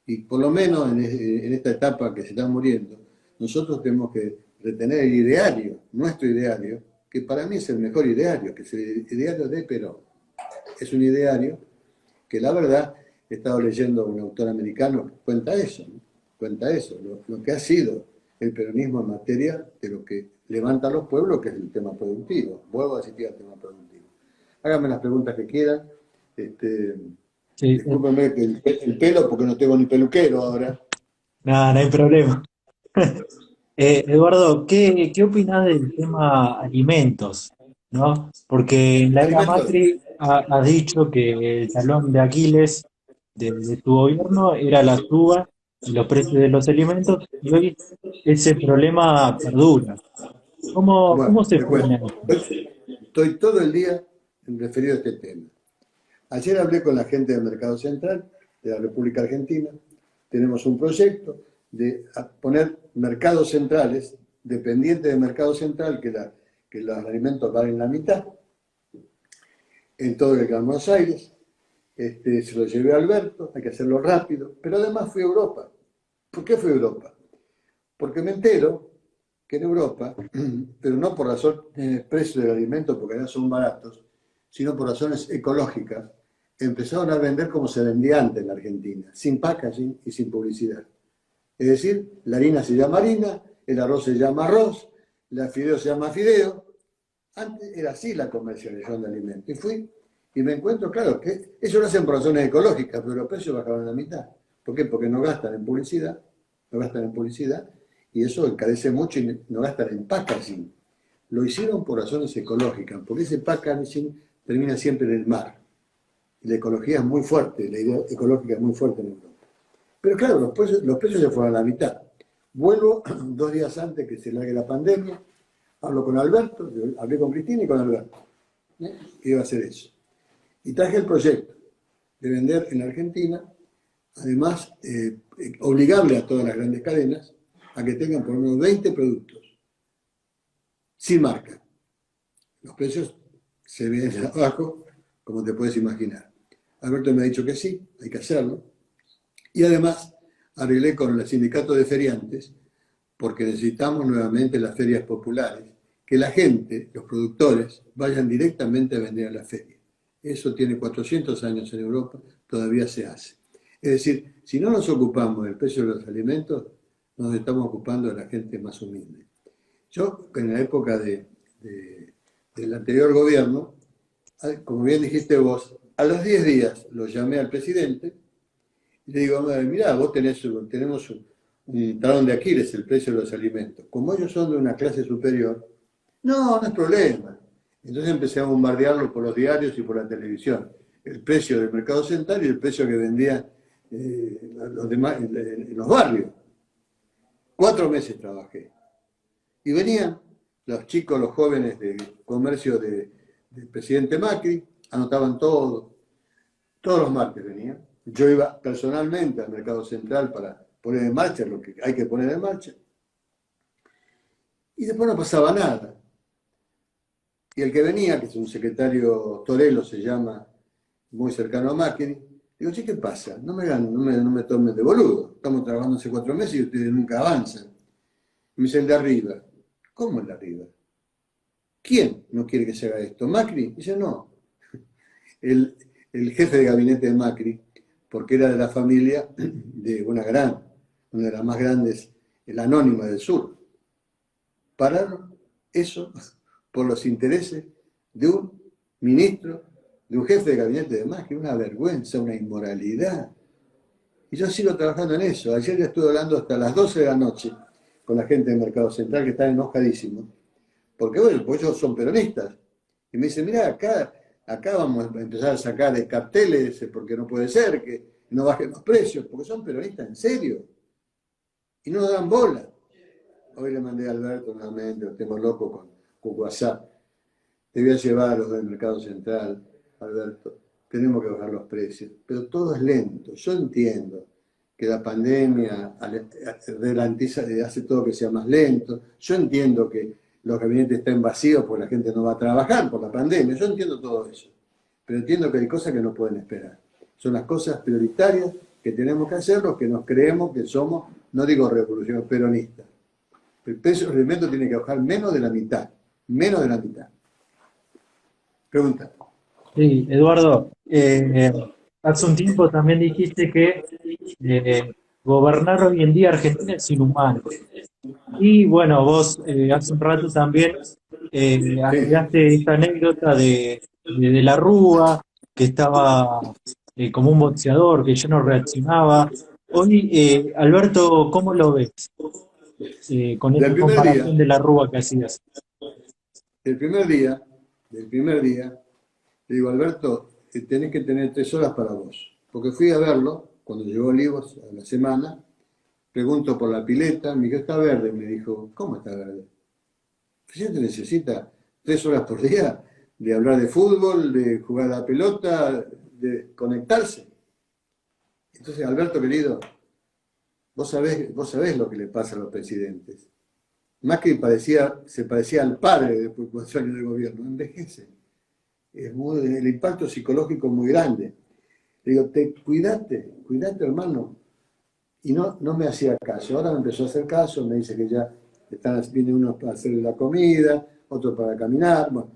Y por lo menos en esta etapa que se está muriendo, nosotros tenemos que retener el ideario, nuestro ideario, que para mí es el mejor ideario, que es el ideario de Perón. Es un ideario que la verdad, he estado leyendo a un autor americano que cuenta eso, ¿no? Cuenta eso, lo que ha sido el peronismo en materia de lo que levanta a los pueblos, que es el tema productivo. Vuelvo a citar el tema productivo. Háganme las preguntas que quieran. Sí, Discúlpenme que el pelo, porque no tengo ni peluquero ahora. nada, no hay problema. Eduardo, ¿qué opinás del tema alimentos? ¿No? Porque en la era Alimentos. Macri has dicho que el talón de Aquiles de tu gobierno era la suba y los precios de los alimentos, y hoy ese problema perdura. ¿Cómo Bueno, se te cuento. frena esto? Estoy todo el día referido a este tema. Ayer hablé con la gente del Mercado Central de la República Argentina. Tenemos un proyecto de poner mercados centrales, dependientes del mercado central, que los alimentos valen la mitad, en todo el Gran Buenos Aires. Se lo llevé a Alberto, hay que hacerlo rápido, pero además fui a Europa. ¿Por qué fui a Europa? Porque me entero que en Europa, pero no por razón de precio del alimento, porque allá son baratos, sino por razones ecológicas, empezaron a vender como se vendía antes en la Argentina, sin packaging y sin publicidad. Es decir, la harina se llama harina, el arroz se llama arroz, la fideo se llama fideo. Antes era así la comercialización de alimentos. Y fui y me encuentro, claro, que ellos lo hacen por razones ecológicas, pero los precios bajaron a la mitad. ¿Por qué? Porque no gastan en publicidad, y eso encarece mucho y no gastan en packaging. Lo hicieron por razones ecológicas, porque ese packaging termina siempre en el mar. Y la ecología es muy fuerte, la idea ecológica es muy fuerte en Europa. Pero claro, los precios se fueron a la mitad. Vuelvo 2 días antes que se largue la pandemia, hablo con Alberto, hablé con Cristina y con Alberto. Iba a hacer eso. Y traje el proyecto de vender en Argentina, además, obligarle a todas las grandes cadenas a que tengan por lo menos 20 productos, sin marca. Los precios se vienen abajo, como te puedes imaginar. Alberto me ha dicho que sí, hay que hacerlo. Y además, arreglé con el sindicato de feriantes, porque necesitamos nuevamente las ferias populares, que la gente, los productores, vayan directamente a vender a la feria. Eso tiene 400 años en Europa, todavía se hace. Es decir, si no nos ocupamos del precio de los alimentos, nos estamos ocupando de la gente más humilde. Yo, en la época del anterior gobierno, como bien dijiste vos, a los 10 días lo llamé al presidente y le digo, mirá, vos tenemos un talón de Aquiles el precio de los alimentos. Como ellos son de una clase superior, no es problema. Entonces empecé a bombardearlo por los diarios y por la televisión. El precio del mercado central y el precio que vendía los demás en los barrios. 4 meses trabajé. Y venían los chicos, los jóvenes del comercio del presidente Macri, anotaban todo. Todos los martes venían. Yo iba personalmente al mercado central para poner en marcha lo que hay que poner en marcha. Y después no pasaba nada. Y el que venía, que es un secretario Torello, se llama, muy cercano a Macri, digo, che, ¿qué pasa? No me tomen de boludo. Estamos trabajando hace 4 meses y ustedes nunca avanzan. Y me dice el de arriba. ¿Cómo el de arriba? ¿Quién no quiere que se haga esto? ¿Macri? Dice, no. El, el jefe de gabinete de Macri, porque era de la familia de una de las más grandes, la Anónima del Sur. Pararon eso por los intereses de un ministro, de un jefe de gabinete de Macri, una vergüenza, una inmoralidad. Y yo sigo trabajando en eso. Ayer ya estuve hablando hasta las 12 de la noche con la gente del Mercado Central que están enojadísimos. Porque bueno, pues ellos son peronistas. Y me dicen, mira, acá vamos a empezar a sacar de carteles porque no puede ser que no bajen los precios, porque son peronistas en serio. Y no dan bola. Hoy le mandé a Alberto nuevamente, lo tengo loco con WhatsApp. Te voy a llevar a los del Mercado Central, Alberto. Tenemos que bajar los precios. Pero todo es lento. Yo entiendo que la pandemia hace todo que sea más lento. Yo entiendo que los gabinetes estén vacíos porque la gente no va a trabajar por la pandemia. Yo entiendo todo eso. Pero entiendo que hay cosas que no pueden esperar. Son las cosas prioritarias que tenemos que hacer los que nos creemos que somos, no digo revolucionarios, peronistas. El precio del alimento tiene que bajar menos de la mitad. Menos de la mitad. Pregunta. Sí, Eduardo, hace un tiempo también dijiste que gobernar hoy en día Argentina es inhumano. Y bueno, vos hace un rato también Sí. agregaste esta anécdota de la Rúa, que estaba como un boxeador, que ya no reaccionaba. Hoy, Alberto, ¿cómo lo ves con Del esta primer día, comparación de la Rúa que hacías? del primer día, del primer día, le digo, Alberto, tenés que tener 3 horas para vos. Porque fui a verlo, cuando llegó Olivos a la semana, pregunto por la pileta, me dijo, está verde. Me dijo, ¿cómo está verde? El presidente necesita 3 horas por día de hablar de fútbol, de jugar a la pelota, de conectarse. Entonces, Alberto querido, vos sabés lo que le pasa a los presidentes. Macri se parecía al padre después de 4 años de gobierno, envejece. El impacto psicológico es muy grande. Le digo, cuidate hermano. Y no me hacía caso. Ahora me empezó a hacer caso, me dice que ya viene uno para hacer la comida, otro para caminar, bueno.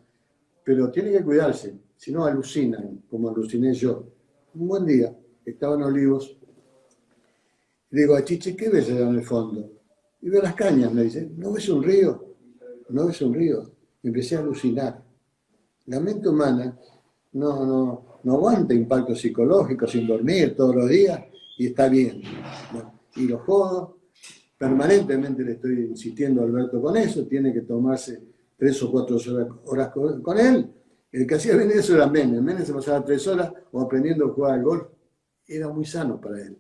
Pero tiene que cuidarse, si no alucinan, como aluciné yo. Un buen día, estaba en Olivos, le digo a Chiche, ¿qué ves allá en el fondo? Y veo las cañas, me dice, ¿no ves un río? ¿No ves un río? Me empecé a alucinar. La mente humana no aguanta impacto psicológico sin dormir todos los días y está bien. Bueno, y lo jodo, permanentemente le estoy insistiendo a Alberto con eso, tiene que tomarse 3 o 4 horas con él. El que hacía venir eso era Menem. Menem se pasaba 3 horas o aprendiendo a jugar al golf. Era muy sano para él.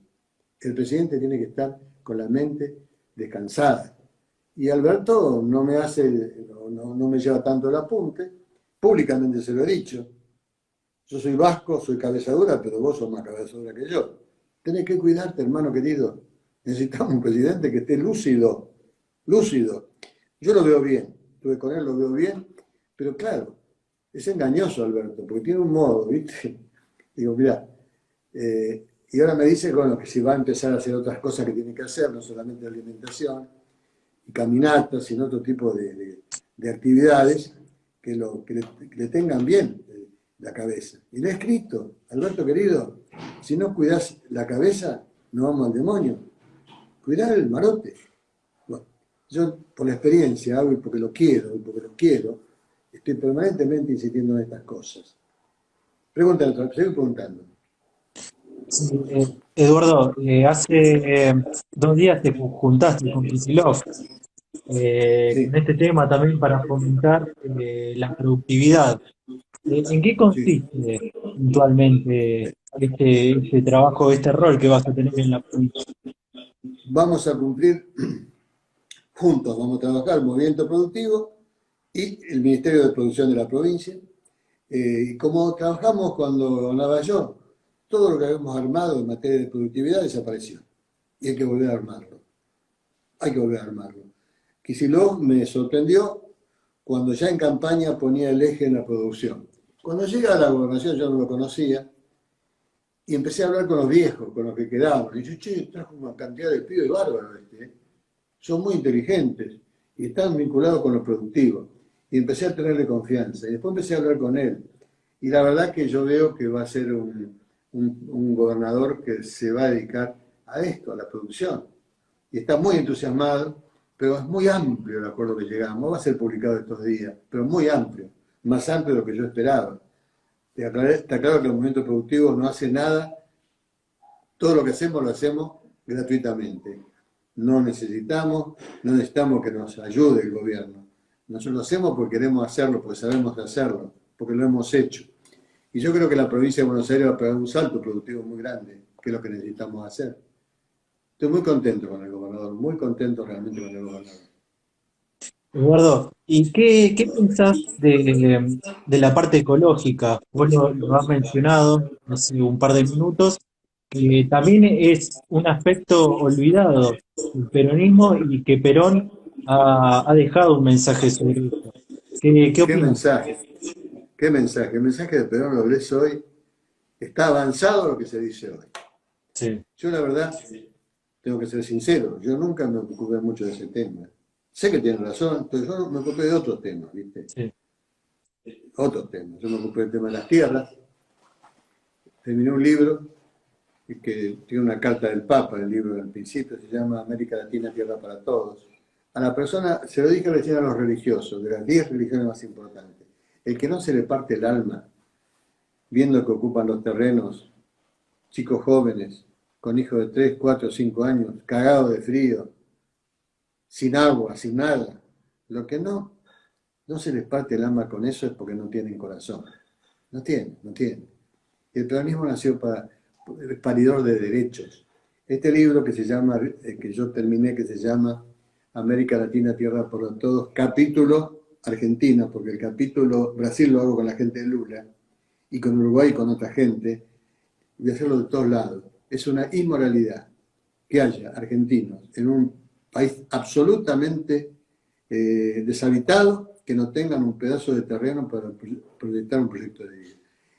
El presidente tiene que estar con la mente descansada. Y Alberto no me lleva tanto el apunte, públicamente se lo he dicho. Yo soy vasco, soy cabeza dura, pero vos sos más cabeza dura que yo. Tenés que cuidarte, hermano querido. Necesitamos un presidente que esté lúcido, lúcido. Yo lo veo bien, estuve con él, lo veo bien, pero claro, es engañoso Alberto, porque tiene un modo, ¿viste? Digo, mirá, y ahora me dice, bueno, que si va a empezar a hacer otras cosas que tiene que hacer, no solamente alimentación y caminatas, sino otro tipo de actividades que le tengan bien la cabeza. Y le he escrito, Alberto querido, si no cuidás la cabeza, no vamos al demonio. Cuidar el marote. Bueno, yo por la experiencia hago y porque lo quiero, estoy permanentemente insistiendo en estas cosas. Pregúntale, seguir preguntando. Sí, Eduardo, hace 2 días te juntaste con Kicillof Sí, con este tema también para fomentar la productividad. ¿En qué sí. consiste puntualmente este trabajo, este rol que vas a tener en la provincia? Vamos a cumplir juntos, vamos a trabajar el movimiento productivo y el Ministerio de Producción de la provincia. Y como trabajamos cuando gobernaba yo, todo lo que habíamos armado en materia de productividad desapareció. Y hay que volver a armarlo. Hay que volver a armarlo. Kicillof me sorprendió cuando ya en campaña ponía el eje en la producción. Cuando llega a la gobernación yo no lo conocía y empecé a hablar con los viejos, con los que quedaban. Y dije, che, trajo una cantidad de pibes bárbaros este. Son muy inteligentes y están vinculados con lo productivo. Y empecé a tenerle confianza. Y después empecé a hablar con él. Y la verdad que yo veo que va a ser un gobernador que se va a dedicar a esto, a la producción. Y está muy entusiasmado, pero es muy amplio el acuerdo que llegamos. Va a ser publicado estos días, pero muy amplio, más amplio de lo que yo esperaba. Está claro que el movimiento productivo no hace nada, todo lo hacemos gratuitamente. No necesitamos que nos ayude el gobierno. Nosotros lo hacemos porque queremos hacerlo, porque sabemos hacerlo, porque lo hemos hecho. Y yo creo que la provincia de Buenos Aires va a pegar un salto productivo muy grande, que es lo que necesitamos hacer. Estoy muy contento con el gobernador, muy contento realmente con el gobernador. Eduardo, ¿y qué pensás de la parte ecológica? Vos lo has mencionado hace un par de minutos, que también es un aspecto olvidado del peronismo y que Perón ha dejado un mensaje sobre esto. ¿Qué ¿Qué opinas? mensaje? ¿Qué mensaje? El mensaje de Perón lo lees hoy. Está avanzado lo que se dice hoy. Sí, Yo la verdad, tengo que ser sincero, yo nunca me ocupé mucho de ese tema. Sé que tiene razón, pero yo me ocupé de otros temas, ¿viste? sí. Otros temas. Yo me ocupé del tema de las tierras, terminé un libro que tiene una carta del Papa, el libro del principio, se llama América Latina, Tierra para Todos. A la persona, se lo dije recién a los religiosos, de las 10 religiones más importantes, el que no se le parte el alma viendo que ocupan los terrenos chicos jóvenes, con hijos de 3 4 5 años, cagados de frío, sin agua, sin nada. Lo que no se les parte el alma con eso es porque no tienen corazón. No tienen. El peronismo nació para paridor de derechos. Este libro que se llama, que yo terminé, que se llama América Latina, Tierra por Todos, capítulo Argentina, porque el capítulo Brasil lo hago con la gente de Lula, y con Uruguay y con otra gente, voy a hacerlo de todos lados. Es una inmoralidad que haya argentinos en un país absolutamente deshabitado que no tengan un pedazo de terreno para proyectar un proyecto de vida.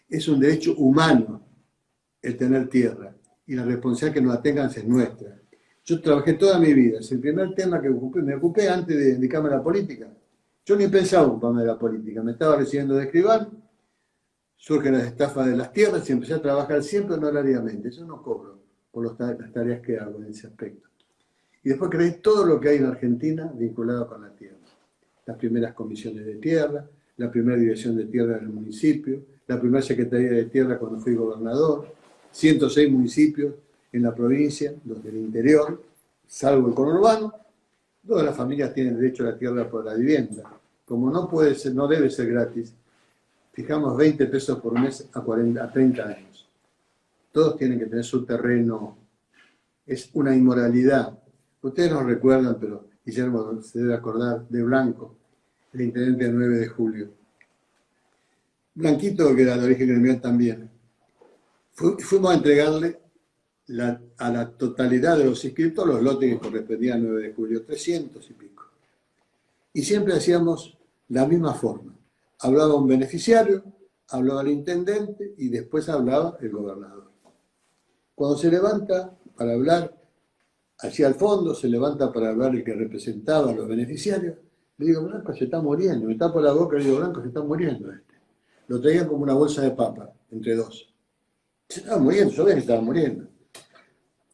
Es un derecho humano el tener tierra y la responsabilidad que nos la tengan es nuestra. Yo trabajé toda mi vida, es el primer tema que me ocupé antes de dedicarme a la política. Yo ni pensaba ocuparme de la política, me estaba recibiendo de escribano, surgen las estafas de las tierras y empecé a trabajar siempre honorariamente. Yo no cobro por las tareas que hago en ese aspecto. Y después creé todo lo que hay en Argentina vinculado con la tierra. Las primeras comisiones de tierra, la primera dirección de tierra del municipio, la primera secretaría de tierra cuando fui gobernador, 106 municipios en la provincia, los del interior, salvo el conurbano. Todas las familias tienen derecho a la tierra por la vivienda. Como no puede ser, no debe ser gratis, fijamos 20 pesos por mes a 30 años. Todos tienen que tener su terreno. Es una inmoralidad. Ustedes no recuerdan, pero Guillermo se debe acordar de Blanco, el intendente del 9 de julio. Blanquito, que era de origen gremial también. Fuimos a entregarle a la totalidad de los inscritos los lotes que correspondían al 9 de julio, 300 y pico. Y siempre hacíamos la misma forma. Hablaba un beneficiario, hablaba el intendente y después hablaba el gobernador. Cuando se levanta para hablar, hacia el fondo se levanta para hablar el que representaba a los beneficiarios, le digo, Blanco se está muriendo, me tapo la boca y le digo, Blanco se está muriendo este. Lo traían como una bolsa de papa, entre dos. Se estaba muriendo, yo veía que estaba muriendo.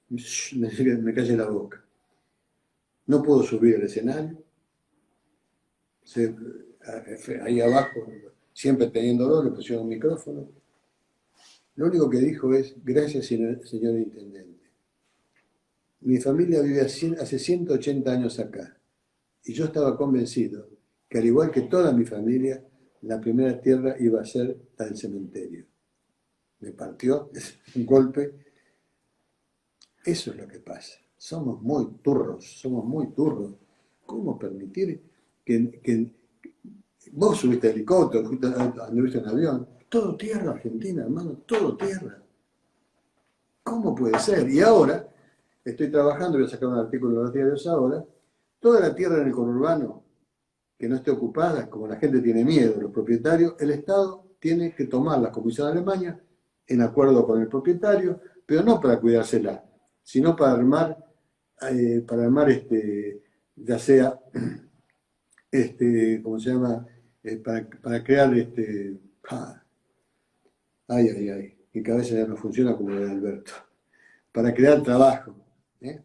Me calle la boca. No puedo subir al escenario. Ahí abajo, siempre teniéndolo, le pusieron un micrófono. Lo único que dijo es, gracias señor intendente. Mi familia vive hace 180 años acá y yo estaba convencido que al igual que toda mi familia, la primera tierra iba a ser la del cementerio. Me partió, es un golpe. Eso es lo que pasa. Somos muy turros, somos muy turros. ¿Cómo permitir que vos subiste helicóptero, anduviste en avión? Todo tierra, Argentina, hermano, todo tierra. ¿Cómo puede ser? Y ahora, estoy trabajando, voy a sacar un artículo en los diarios ahora, toda la tierra en el conurbano que no esté ocupada, como la gente tiene miedo, los propietarios, el Estado tiene que tomar la Comisión de Alemania en acuerdo con el propietario, pero no para cuidársela, sino para armar ya sea, ¿cómo se llama? Para crear, mi cabeza ya no funciona como la de Alberto, para crear trabajo,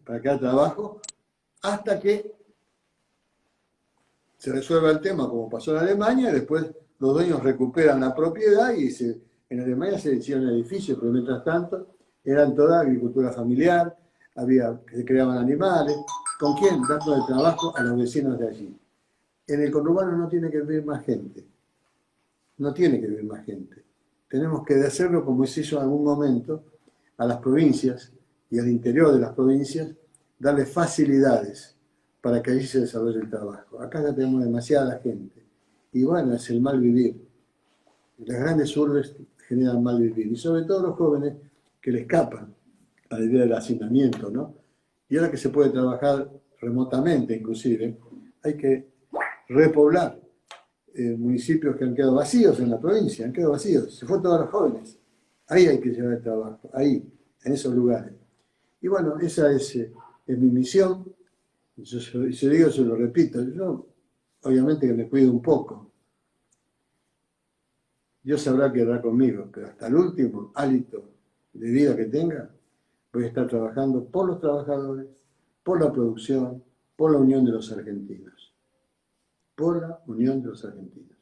para crear trabajo hasta que se resuelva el tema como pasó en Alemania, y después los dueños recuperan la propiedad y en Alemania se hicieron edificios, pero mientras tanto eran toda agricultura familiar, se creaban animales. ¿Con quién? Dando el trabajo a los vecinos de allí. En el conurbano no tiene que vivir más gente, no tiene que vivir más gente. Tenemos que hacerlo como se hizo en algún momento a las provincias y al interior de las provincias, darle facilidades para que allí se desarrolle el trabajo. Acá ya tenemos demasiada gente. Y bueno, es el mal vivir. Las grandes urbes generan mal vivir. Y sobre todo los jóvenes que le escapan a la idea del hacinamiento, ¿no? Y ahora que se puede trabajar remotamente, inclusive, hay que repoblar municipios que han quedado vacíos en la provincia, han quedado vacíos. Se fueron todos los jóvenes. Ahí hay que llevar el trabajo, ahí, en esos lugares. Y bueno, esa es mi misión. Yo digo, se lo repito, yo obviamente que me cuido un poco. Dios sabrá que hará conmigo, pero hasta el último hálito de vida que tenga, voy a estar trabajando por los trabajadores, por la producción, por la unión de los argentinos. Por la unión de los argentinos.